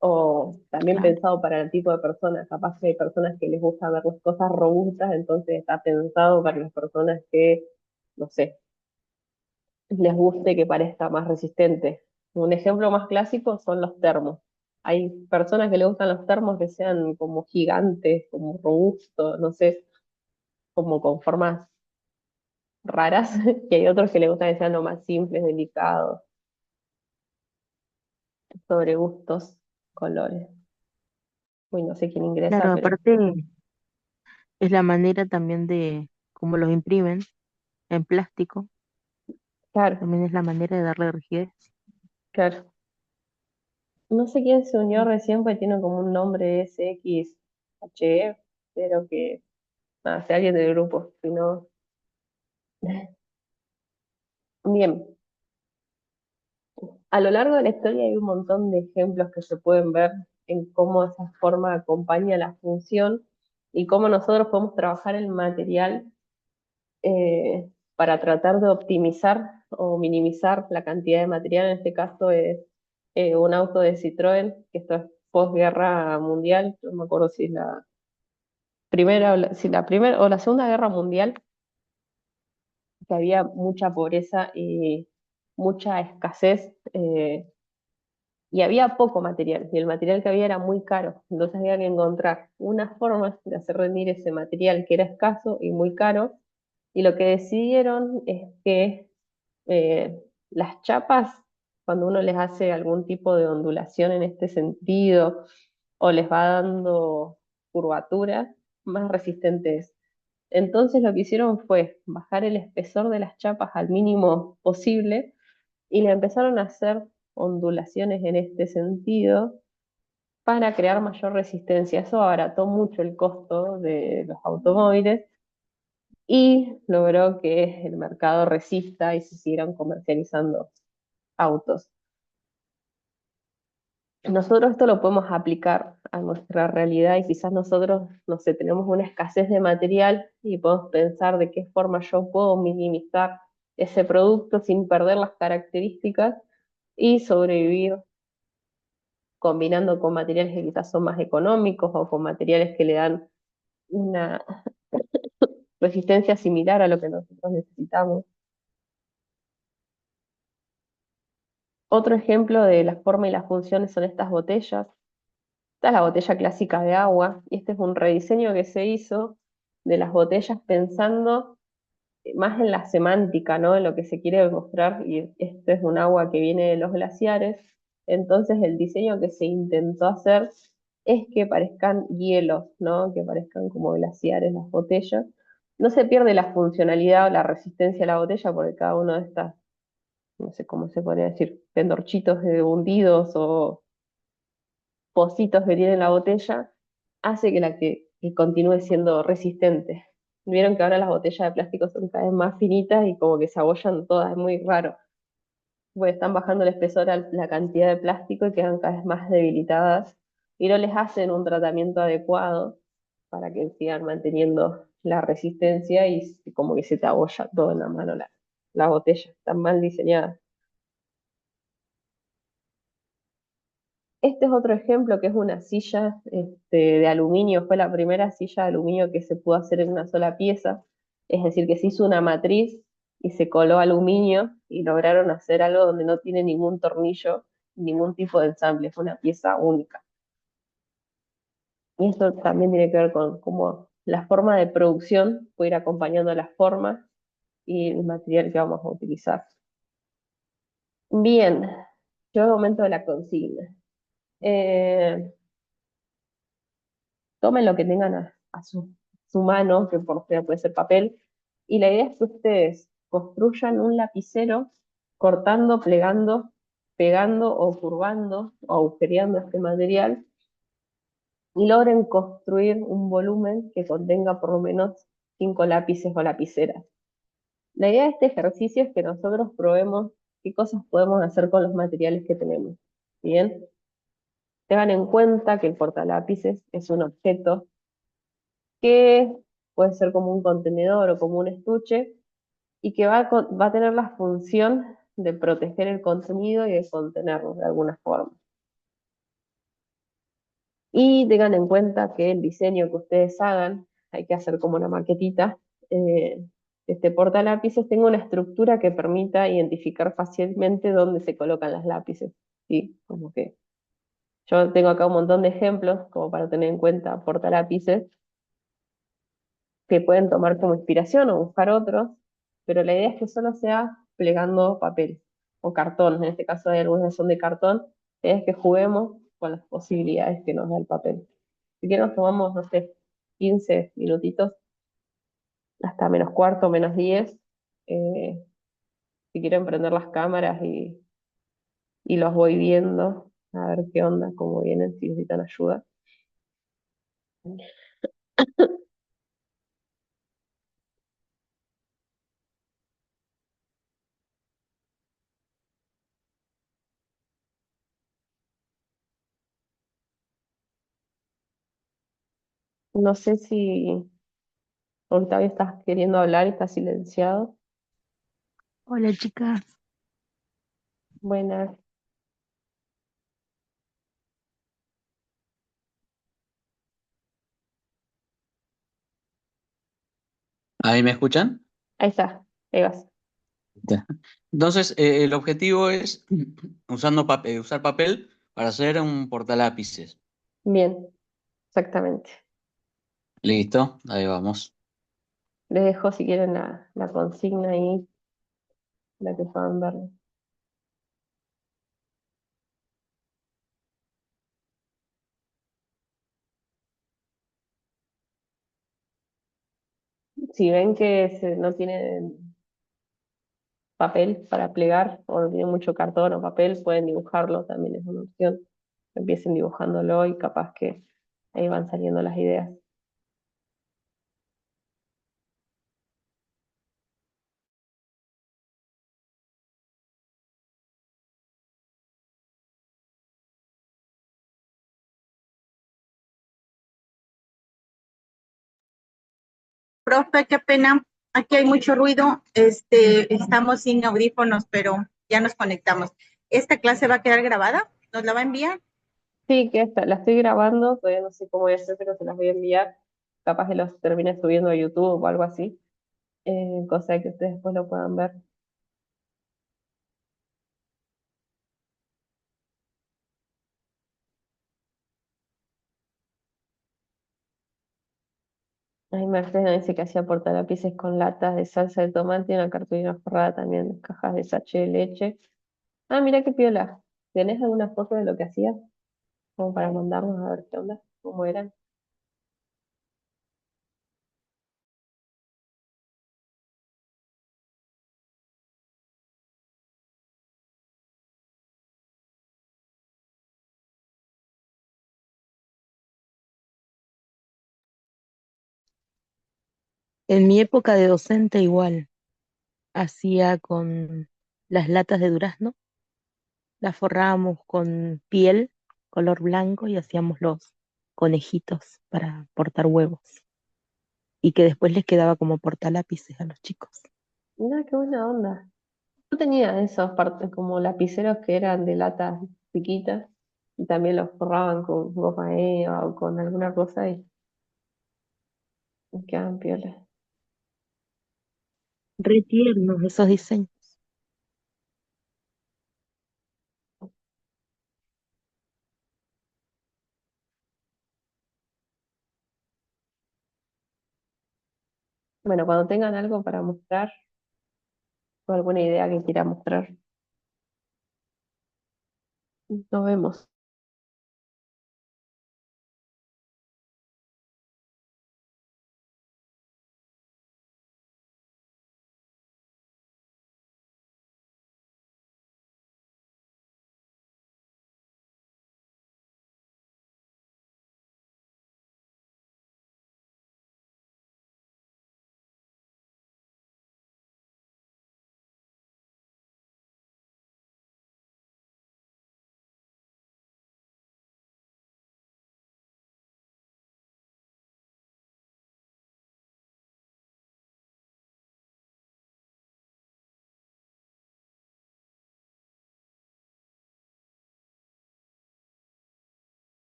Speaker 1: O también
Speaker 2: Claro,
Speaker 1: pensado para el tipo de personas. Capaz que hay personas que les gusta ver las cosas robustas, entonces está pensado para las personas que, no sé, les guste que parezca más resistente. Un ejemplo más clásico son los termos. Hay personas que les gustan los termos que sean como gigantes, como robustos, no sé, como con formas raras, y hay otros que les gustan que sean lo más simples, delicados, sobre gustos, colores. Uy, no sé quién ingresa,
Speaker 2: claro,
Speaker 1: pero
Speaker 2: aparte es la manera también de cómo los imprimen en plástico,
Speaker 1: claro,
Speaker 2: también es la manera de darle rigidez.
Speaker 1: claro. No sé quién se unió recién, porque tiene como un nombre SXHE, pero que, nada, sea alguien del grupo, si no. Bien, a lo largo de la historia hay un montón de ejemplos que se pueden ver en cómo esa forma acompaña la función y cómo nosotros podemos trabajar el material para tratar de optimizar o minimizar la cantidad de material. En este caso es un auto de Citroën, que esto es posguerra mundial, no me acuerdo si es la primera, si la primera o la Segunda Guerra Mundial, que había mucha pobreza y mucha escasez. Y había poco material, y el material que había era muy caro, entonces había que encontrar una forma de hacer rendir ese material que era escaso y muy caro, y lo que decidieron es que las chapas, cuando uno les hace algún tipo de ondulación en este sentido, o les va dando curvatura, más resistente es. Entonces lo que hicieron fue bajar el espesor de las chapas al mínimo posible y le empezaron a hacer ondulaciones en este sentido para crear mayor resistencia. Eso abarató mucho el costo de los automóviles y logró que el mercado resista y se siguieran comercializando autos. Nosotros esto lo podemos aplicar a nuestra realidad y quizás nosotros, no sé, tenemos una escasez de material y podemos pensar de qué forma yo puedo minimizar ese producto sin perder las características y sobrevivir combinando con materiales que quizás son más económicos o con materiales que le dan una resistencia similar a lo que nosotros necesitamos. Otro ejemplo de la forma y las funciones son estas botellas. Esta es la botella clásica de agua y este es un rediseño que se hizo de las botellas pensando más en la semántica, ¿no? En lo que se quiere demostrar, y este es un agua que viene de los glaciares, entonces el diseño que se intentó hacer es que parezcan hielos, ¿no? Que parezcan como glaciares las botellas. No se pierde la funcionalidad o la resistencia a la botella porque cada uno de estas, no sé cómo se podría decir, pendorchitos de hundidos o pocitos que tiene la botella, hace que que continúe siendo resistente. Vieron que ahora las botellas de plástico son cada vez más finitas y como que se abollan todas, es muy raro. Pues están bajando el espesor a la cantidad de plástico y quedan cada vez más debilitadas y no les hacen un tratamiento adecuado para que sigan manteniendo la resistencia y como que se te abolla todo en la mano la botella, están mal diseñadas. Este es otro ejemplo que es una silla de aluminio, fue la primera silla de aluminio que se pudo hacer en una sola pieza, es decir, que se hizo una matriz y se coló aluminio y lograron hacer algo donde no tiene ningún tornillo, ningún tipo de ensamble, es una pieza única. Y esto también tiene que ver con cómo la forma de producción puede ir acompañando la forma y el material que vamos a utilizar. Bien, llegó el momento de la consigna. Eh, Tomen lo que tengan a su mano, que por lo general puede ser papel, y la idea es que ustedes construyan un lapicero cortando, plegando, pegando o curvando o agujereando este material y logren construir un volumen que contenga por lo menos 5 lápices o lapiceras. La idea de este ejercicio es que nosotros probemos qué cosas podemos hacer con los materiales que tenemos. Bien, tengan en cuenta que el portalápices es un objeto que puede ser como un contenedor o como un estuche y que va a tener la función de proteger el contenido y de contenerlo de alguna forma. Y tengan en cuenta que el diseño que ustedes hagan, hay que hacer como una maquetita, este portalápices tenga una estructura que permita identificar fácilmente dónde se colocan las lápices. ¿Sí? Como que yo tengo acá un montón de ejemplos como para tener en cuenta portalápices que pueden tomar como inspiración o buscar otros, pero la idea es que solo sea plegando papel o cartón. En este caso hay algunos que son de cartón, la idea es que juguemos con las posibilidades que nos da el papel. Si quieren nos tomamos, no sé, 15 minutitos, hasta menos cuarto, menos 10. eh, si quieren prender las cámaras y los voy viendo, a ver qué onda, cómo vienen, si necesitan ayuda. No sé si ahorita estás queriendo hablar y estás silenciado.
Speaker 2: Hola chicas.
Speaker 1: Buenas.
Speaker 3: ¿Ahí me escuchan?
Speaker 1: Ahí está, ahí vas.
Speaker 3: Ya. Entonces, el objetivo es usar papel para hacer un portalápices.
Speaker 1: Bien, exactamente.
Speaker 3: Listo, ahí vamos.
Speaker 1: Les dejo si quieren la consigna ahí, la que puedan ver. Si ven que no tienen papel para plegar o no tienen mucho cartón o papel, pueden dibujarlo, también es una opción. empiecen dibujándolo y capaz que ahí van saliendo las ideas.
Speaker 4: Profe, qué pena. Aquí hay mucho ruido. Estamos sin audífonos, pero ya nos conectamos. ¿Esta clase va a quedar grabada? ¿Nos la va a enviar?
Speaker 1: Sí, la estoy grabando, todavía no sé cómo voy a hacer, pero se las voy a enviar. Capaz que los termine subiendo a YouTube o algo así, cosa que ustedes después lo puedan ver. Ahí Mercedes dice que hacía portalápices con latas de salsa de tomate y una cartulina forrada también, cajas de sachet de leche. Ah, mira qué piola. ¿Tenés alguna foto de lo que hacías? Como para mandarnos a ver qué onda, cómo eran.
Speaker 2: En mi época de docente igual, hacía con las latas de durazno, las forrábamos con piel, color blanco y hacíamos los conejitos para portar huevos y que después les quedaba como portalápices a los chicos.
Speaker 1: Mira qué buena onda. Yo tenía esos partes como lapiceros que eran de latas chiquitas y también los forraban con goma eva o con alguna cosa y quedaban piolas.
Speaker 2: Re tiernos esos diseños.
Speaker 1: Bueno, cuando tengan algo para mostrar o alguna idea que quiera mostrar, nos vemos.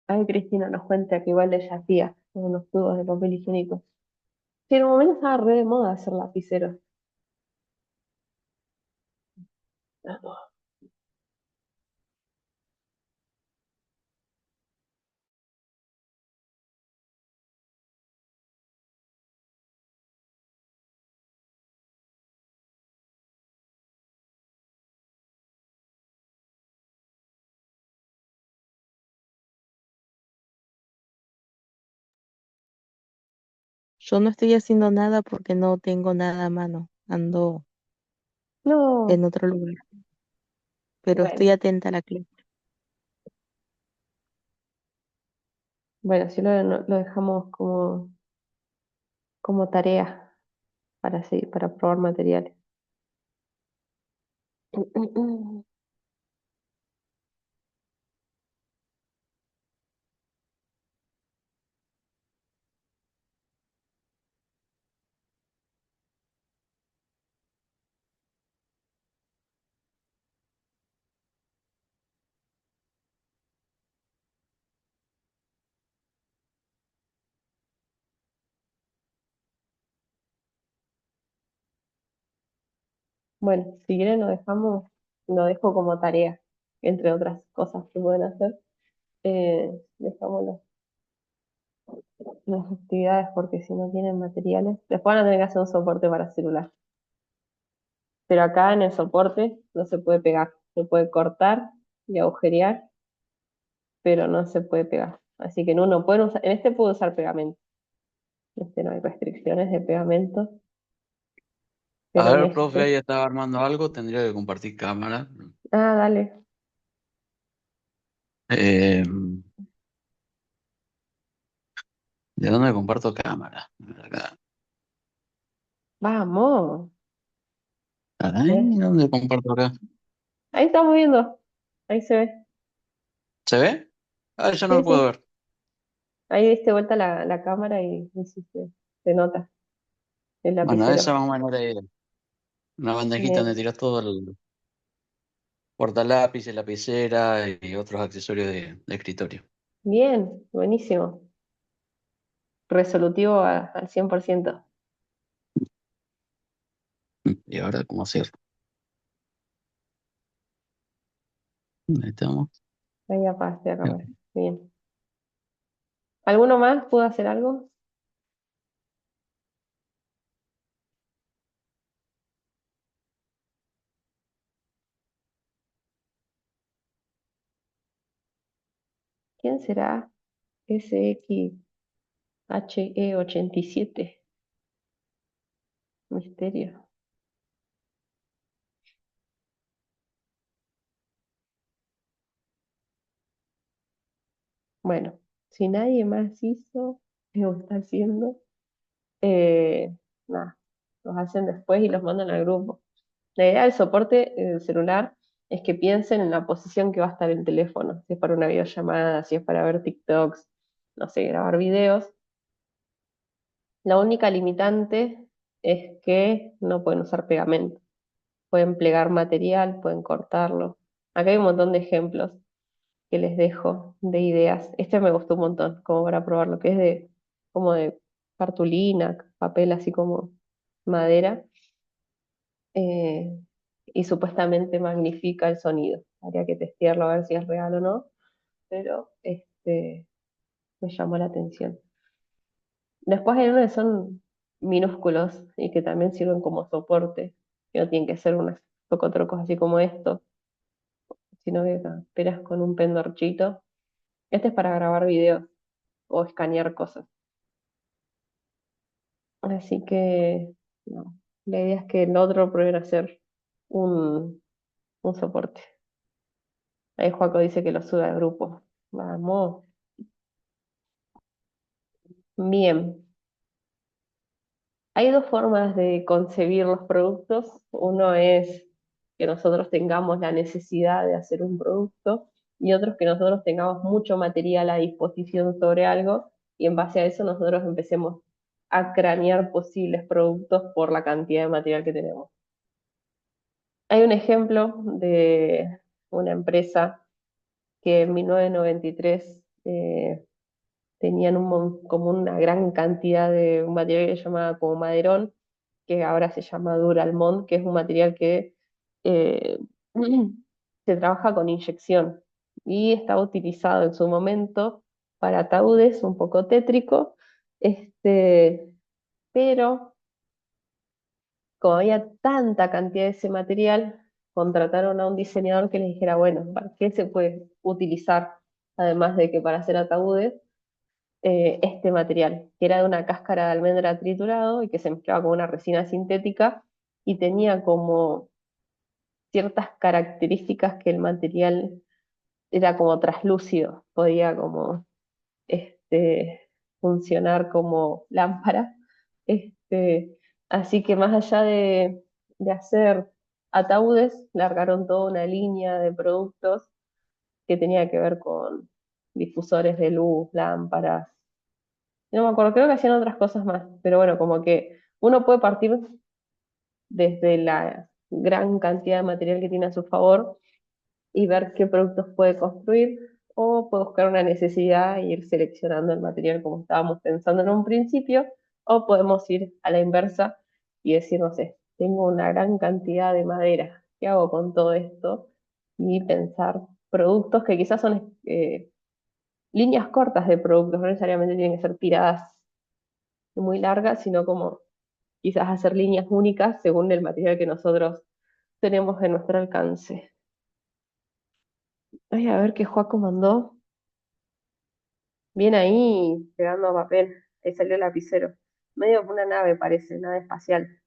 Speaker 1: Ay, Cristina nos cuenta que igual ella hacía con unos tubos de papel higiénico. Sí, en un momento estaba re de moda hacer lapiceros.
Speaker 2: Yo no estoy haciendo nada porque no tengo nada a mano, ando
Speaker 1: No,
Speaker 2: en otro lugar, pero estoy
Speaker 1: bueno,
Speaker 2: atenta a la clase.
Speaker 1: bueno, sí lo dejamos como tarea para, sí, para probar materiales. Bueno, si quieren lo dejo como tarea, entre otras cosas que pueden hacer. Dejamos las actividades porque si no tienen materiales, después van a tener que hacer un soporte para celular. Pero acá en el soporte no se puede pegar, se puede cortar y agujerear, pero no se puede pegar. Así que en uno pueden usar, en este puedo usar pegamento. En este no hay restricciones de pegamento,
Speaker 3: A
Speaker 1: pero en
Speaker 3: ver, profe,
Speaker 1: este.
Speaker 3: ahí estaba armando algo, tendría que compartir cámara.
Speaker 1: Ah, dale.
Speaker 3: Eh, ¿De dónde comparto cámara? Acá.
Speaker 1: Vamos.
Speaker 3: Caray,
Speaker 1: ¿Ves?
Speaker 3: ¿dónde comparto acá?
Speaker 1: Ahí estamos viendo. Ahí se ve.
Speaker 3: ¿Se ve? Ah, yo no
Speaker 1: Sí,
Speaker 3: lo puedo
Speaker 1: sí.
Speaker 3: ver.
Speaker 1: Ahí diste vuelta la cámara y sí, se nota el
Speaker 3: Bueno, esa
Speaker 1: lapicero.
Speaker 3: más o menos era idea. Una bandejita donde
Speaker 1: Bien,
Speaker 3: tiras todo el portalápiz, lapicera y otros accesorios de escritorio.
Speaker 1: bien, buenísimo. Resolutivo al 100%.
Speaker 3: Y ahora, ¿cómo hacer? Ahí estamos.
Speaker 1: Ahí apagaste la cámara. Bien. ¿Alguno más pudo hacer algo? ¿Quién será SXHE87? Misterio. Bueno, si nadie más hizo lo que está haciendo, nada, los hacen después y los mandan al grupo. La idea del soporte del celular es que piensen en la posición que va a estar el teléfono, si es para una videollamada, si es para ver TikToks, no sé, grabar videos. La única limitante es que no pueden usar pegamento, pueden plegar material, pueden cortarlo. Acá hay un montón de ejemplos que les dejo de ideas. Este me gustó un montón, como para probar lo que es como de cartulina, papel así como madera, eh, y supuestamente magnifica el sonido. Habría que testearlo a ver si es real o no, pero me llamó la atención. Después hay unos que son minúsculos y que también sirven como soporte, que no tienen que ser unos tocotrocos así como esto, sino que esperas con un pendorchito. Este es para grabar videos o escanear cosas. Así que no, la idea es que el otro prueben a hacer un soporte. Ahí Joaco dice que lo sube al grupo. Vamos. Bien. Hay dos formas de concebir los productos. Uno es que nosotros tengamos la necesidad de hacer un producto y otro es que nosotros tengamos mucho material a disposición sobre algo y en base a eso nosotros empecemos a cranear posibles productos por la cantidad de material que tenemos. Hay un ejemplo de una empresa que en 1993 tenían como una gran cantidad de un material que se llamaba como maderón, que ahora se llama Duralmont, que es un material que eh, se trabaja con inyección y estaba utilizado en su momento para ataúdes, un poco tétrico, pero como había tanta cantidad de ese material, contrataron a un diseñador que les dijera, bueno, ¿para qué se puede utilizar, además de que para hacer ataúdes, este material, que era de una cáscara de almendra triturado y que se mezclaba con una resina sintética y tenía como ciertas características que el material era como traslúcido, podía como funcionar como lámpara. Así que más allá de hacer ataúdes, largaron toda una línea de productos que tenía que ver con difusores de luz, lámparas. No me acuerdo, creo que hacían otras cosas más, pero bueno, como que uno puede partir desde la gran cantidad de material que tiene a su favor y ver qué productos puede construir, o puede buscar una necesidad e ir seleccionando el material como estábamos pensando en un principio, o podemos ir a la inversa y decir, no sé, tengo una gran cantidad de madera. ¿Qué hago con todo esto? Y pensar productos que quizás son líneas cortas de productos, no necesariamente tienen que ser tiradas muy largas, sino como quizás hacer líneas únicas según el material que nosotros tenemos en nuestro alcance. Ay, a ver qué Joaco mandó. Bien ahí, pegando papel. Ahí salió el lapicero. Medio como una nave parece, nave espacial.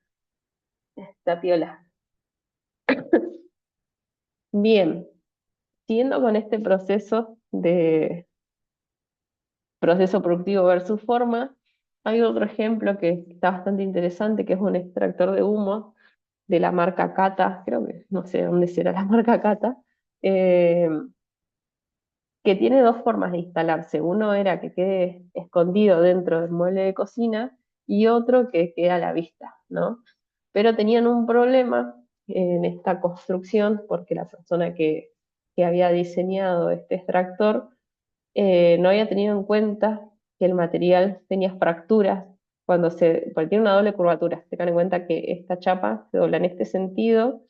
Speaker 1: Está piola. Bien, siguiendo con este proceso de proceso productivo versus forma, hay otro ejemplo que está bastante interesante, que es un extractor de humo de la marca Cata, creo que no sé dónde será la marca Cata, eh, que tiene dos formas de instalarse. Uno era que quede escondido dentro del mueble de cocina y otro que queda a la vista, ¿no? Pero tenían un problema en esta construcción porque la persona que había diseñado este extractor no había tenido en cuenta que el material tenía fracturas porque tiene una doble curvatura. Tengan en cuenta que esta chapa se dobla en este sentido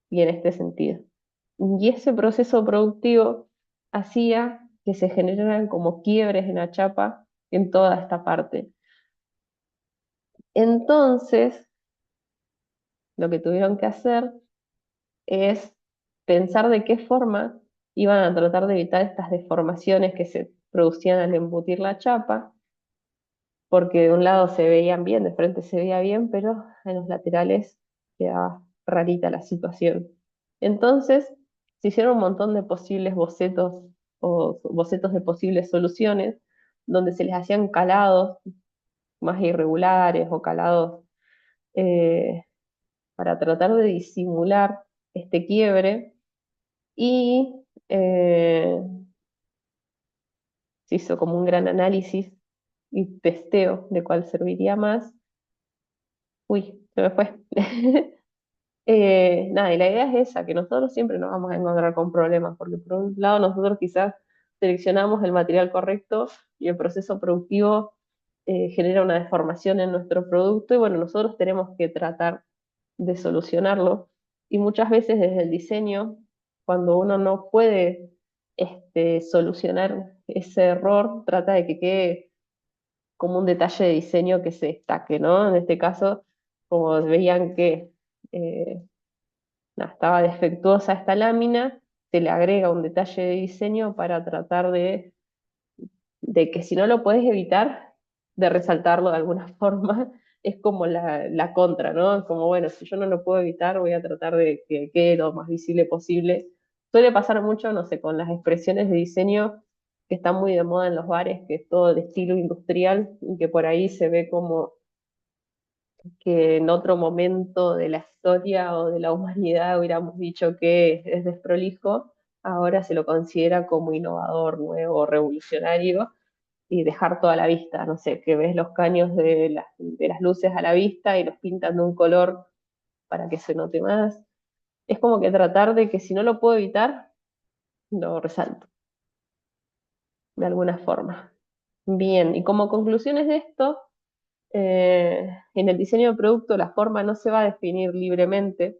Speaker 1: y en este sentido. Y ese proceso productivo hacía que se generaran como quiebres en la chapa en toda esta parte. Entonces, lo que tuvieron que hacer es pensar de qué forma iban a tratar de evitar estas deformaciones que se producían al embutir la chapa, porque de un lado se veían bien, de frente se veía bien, pero en los laterales quedaba rarita la situación. Entonces, se hicieron un montón de posibles bocetos o bocetos de posibles soluciones, donde se les hacían calados más irregulares o calados eh, para tratar de disimular este quiebre y se hizo como un gran análisis y testeo de cuál serviría más. Uy, se me fue. Nada, y la idea es esa, que nosotros siempre nos vamos a encontrar con problemas, porque por un lado nosotros quizás seleccionamos el material correcto y el proceso productivo genera una deformación en nuestro producto y bueno, nosotros tenemos que tratar de solucionarlo. Y muchas veces desde el diseño, cuando uno no puede solucionar ese error, trata de que quede como un detalle de diseño que se destaque, ¿no? En este caso, como veían que eh, estaba defectuosa esta lámina, se le agrega un detalle de diseño para tratar de que si no lo puedes evitar, de resaltarlo de alguna forma, es como la contra, ¿no? Como, bueno, si yo no lo puedo evitar, voy a tratar de que quede lo más visible posible. Suele pasar mucho, no sé, con las expresiones de diseño que están muy de moda en los bares, que es todo de estilo industrial, y que por ahí se ve como que en otro momento de la historia o de la humanidad hubiéramos dicho que es desprolijo, ahora se lo considera como innovador, nuevo, revolucionario, y dejar toda la vista, no sé, que ves los caños de las luces a la vista y los pintan de un color para que se note más. Es como que tratar de que si no lo puedo evitar, lo resalto, de alguna forma. Bien, y como conclusiones de esto, en el diseño de producto la forma no se va a definir libremente,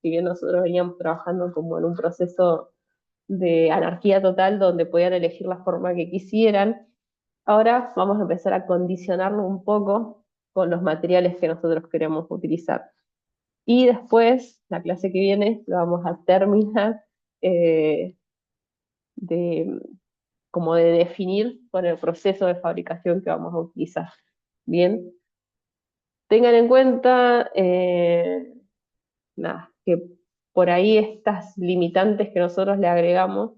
Speaker 1: si bien nosotros veníamos trabajando como en un proceso de anarquía total donde podían elegir la forma que quisieran, ahora vamos a empezar a condicionarlo un poco con los materiales que nosotros queremos utilizar. Y después, la clase que viene, lo vamos a terminar eh, de, como de definir con el proceso de fabricación que vamos a utilizar. Bien, tengan en cuenta nada, que por ahí estas limitantes que nosotros le agregamos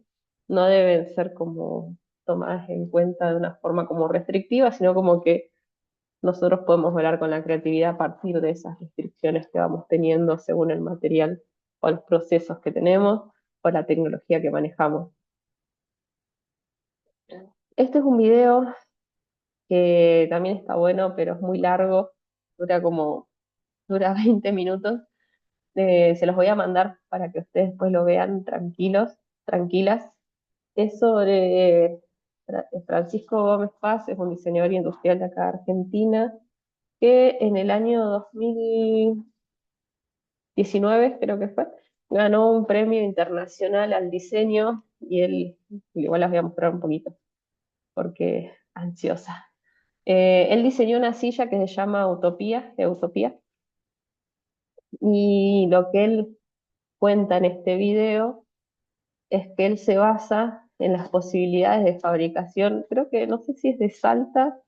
Speaker 1: no deben ser como tomadas en cuenta de una forma como restrictiva, sino como que nosotros podemos volar con la creatividad a partir de esas restricciones que vamos teniendo según el material o los procesos que tenemos o la tecnología que manejamos. Este es un video que también está bueno, pero es muy largo, dura 20 minutos. Se los voy a mandar para que ustedes después lo vean tranquilos, tranquilas. Es sobre Francisco Gómez Paz, es un diseñador industrial de acá de Argentina, que en el año 2019 creo que fue, ganó un premio internacional al diseño y él, igual las voy a mostrar un poquito, porque ansiosa. Él diseñó una silla que se llama Utopía, y lo que él cuenta en este video es que él se basa en las posibilidades de fabricación, creo que no sé si es de Salta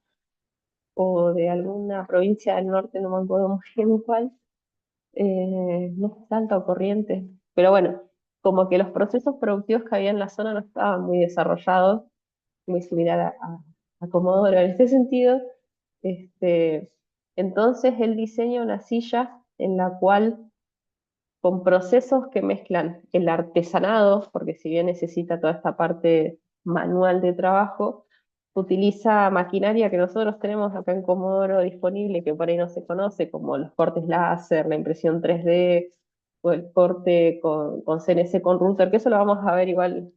Speaker 1: o de alguna provincia del norte, no me acuerdo muy bien cuál, no sé, Salta o Corrientes, pero bueno, como que los procesos productivos que había en la zona no estaban muy desarrollados, muy similar a Comodoro en este sentido. Este, entonces él diseña una silla en la cual, con procesos que mezclan el artesanado, porque si bien necesita toda esta parte manual de trabajo, utiliza maquinaria que nosotros tenemos acá en Comodoro disponible, que por ahí no se conoce, como los cortes láser, la impresión 3D, o el corte con CNC, con router, que eso lo vamos a ver igual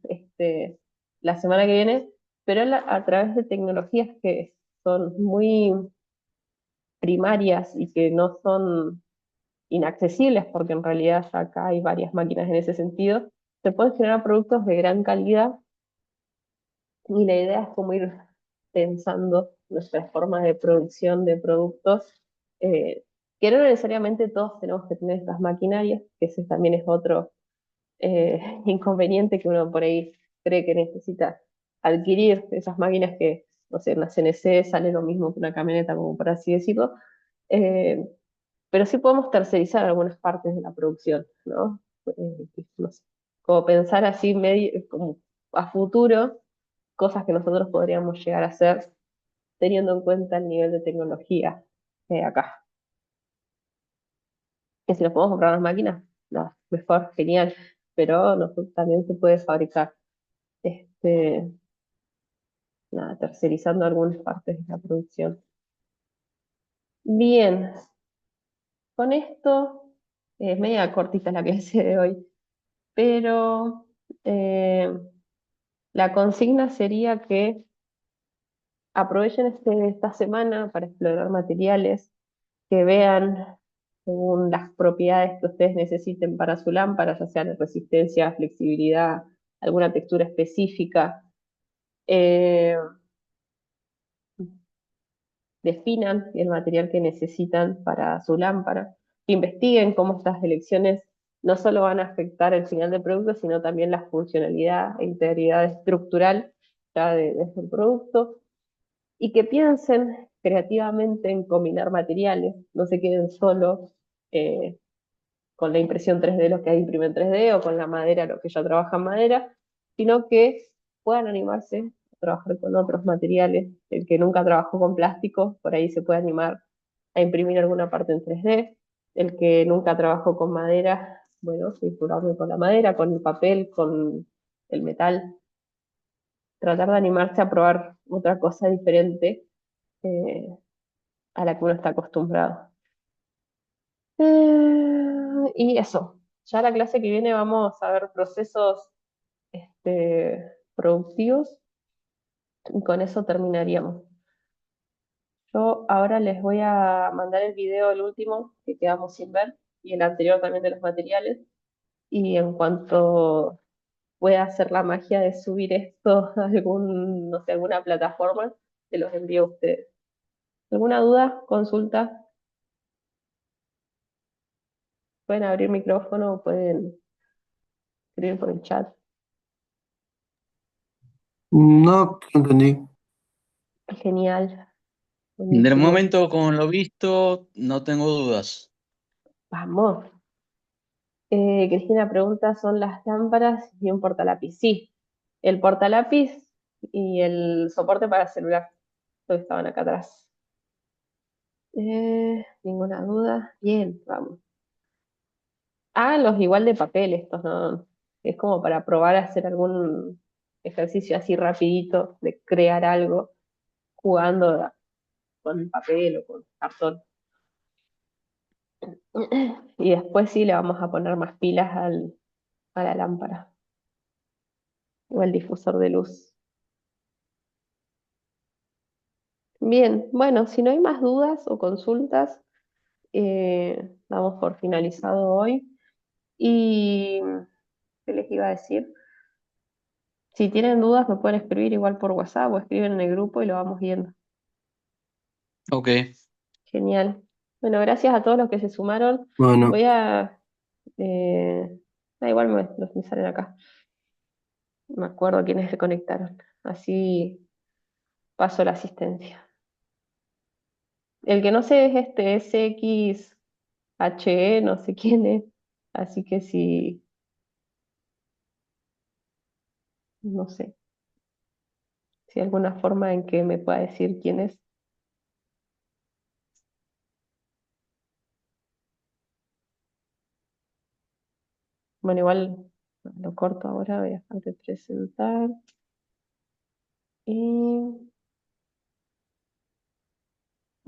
Speaker 1: la semana que viene, pero a través de tecnologías que son muy primarias y que no son inaccesibles, porque en realidad ya acá hay varias máquinas en ese sentido, se pueden generar productos de gran calidad, y la idea es como ir pensando nuestras formas de producción de productos, eh, que no necesariamente todos tenemos que tener estas maquinarias, que ese también es otro inconveniente, que uno por ahí cree que necesita adquirir esas máquinas que, no sé, una CNC sale lo mismo que una camioneta, como por así decirlo. Eh, pero sí podemos tercerizar algunas partes de la producción, ¿no? No sé, como pensar así medio, como a futuro, cosas que nosotros podríamos llegar a hacer teniendo en cuenta el nivel de tecnología acá. Que si nos podemos comprar las máquinas, no, mejor, genial, pero también se puede fabricar, este, nada, tercerizando algunas partes de la producción. Bien, con esto, es media cortita la clase de hoy, pero eh, la consigna sería que aprovechen esta semana para explorar materiales, que vean según las propiedades que ustedes necesiten para su lámpara, ya sea de resistencia, flexibilidad, alguna textura específica. eh, Definan el material que necesitan para su lámpara, investiguen cómo estas elecciones no solo van a afectar el final del producto, sino también la funcionalidad e integridad estructural ya de el producto, y que piensen creativamente en combinar materiales, no se queden solo eh, con la impresión 3D, lo que hay imprime en 3D, o con la madera, lo que ya trabaja en madera, sino que puedan animarse a trabajar con otros materiales. El que nunca trabajó con plástico, por ahí se puede animar a imprimir alguna parte en 3D. El que nunca trabajó con madera, bueno, sí, probarme con la madera, con el papel, con el metal. Tratar de animarse a probar otra cosa diferente eh, a la que uno está acostumbrado. Y eso, ya la clase que viene vamos a ver procesos productivos, y con eso terminaríamos. Yo ahora les voy a mandar el video, el último, que quedamos sin ver, y el anterior también de los materiales, y en cuanto pueda hacer la magia de subir esto a no sé, alguna plataforma, se los envío a ustedes. ¿Alguna duda? ¿Consulta? Pueden abrir micrófono o pueden escribir por el chat.
Speaker 5: No entendí.
Speaker 1: Genial,
Speaker 3: Del
Speaker 1: buenísimo.
Speaker 3: momento con lo visto, no tengo dudas.
Speaker 1: Vamos. Cristina pregunta, ¿son las lámparas y un portalápiz? Sí, el portalápiz y el soporte para celular, que estaban acá atrás. Ninguna duda. Bien, vamos. Háganlos igual de papel estos, ¿no? Es como para probar a hacer algún ejercicio así rapidito de crear algo jugando con papel o con cartón. Y después sí le vamos a poner más pilas a la lámpara o al difusor de luz. Bien, bueno, si no hay más dudas o consultas, damos por finalizado hoy. Y, ¿qué les iba a decir? Si tienen dudas, me pueden escribir igual por WhatsApp o escriben en el grupo y lo vamos viendo.
Speaker 3: Ok.
Speaker 1: Genial. Bueno, gracias a todos los que se sumaron.
Speaker 5: Bueno,
Speaker 1: Voy a... igual me salen acá. No me acuerdo quiénes se conectaron. Así paso la asistencia. El que no sé es este SXHE, no sé quién es. Así que si, no sé, si hay alguna forma en que me pueda decir quién es. Bueno, igual lo corto ahora, voy a dejar de presentar. Y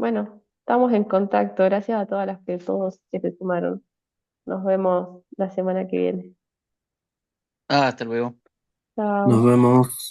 Speaker 1: bueno, estamos en contacto. Gracias a todas las que todos que se sumaron. Nos vemos la semana que viene.
Speaker 3: Ah, hasta luego.
Speaker 5: nos
Speaker 1: Chao.
Speaker 5: vemos.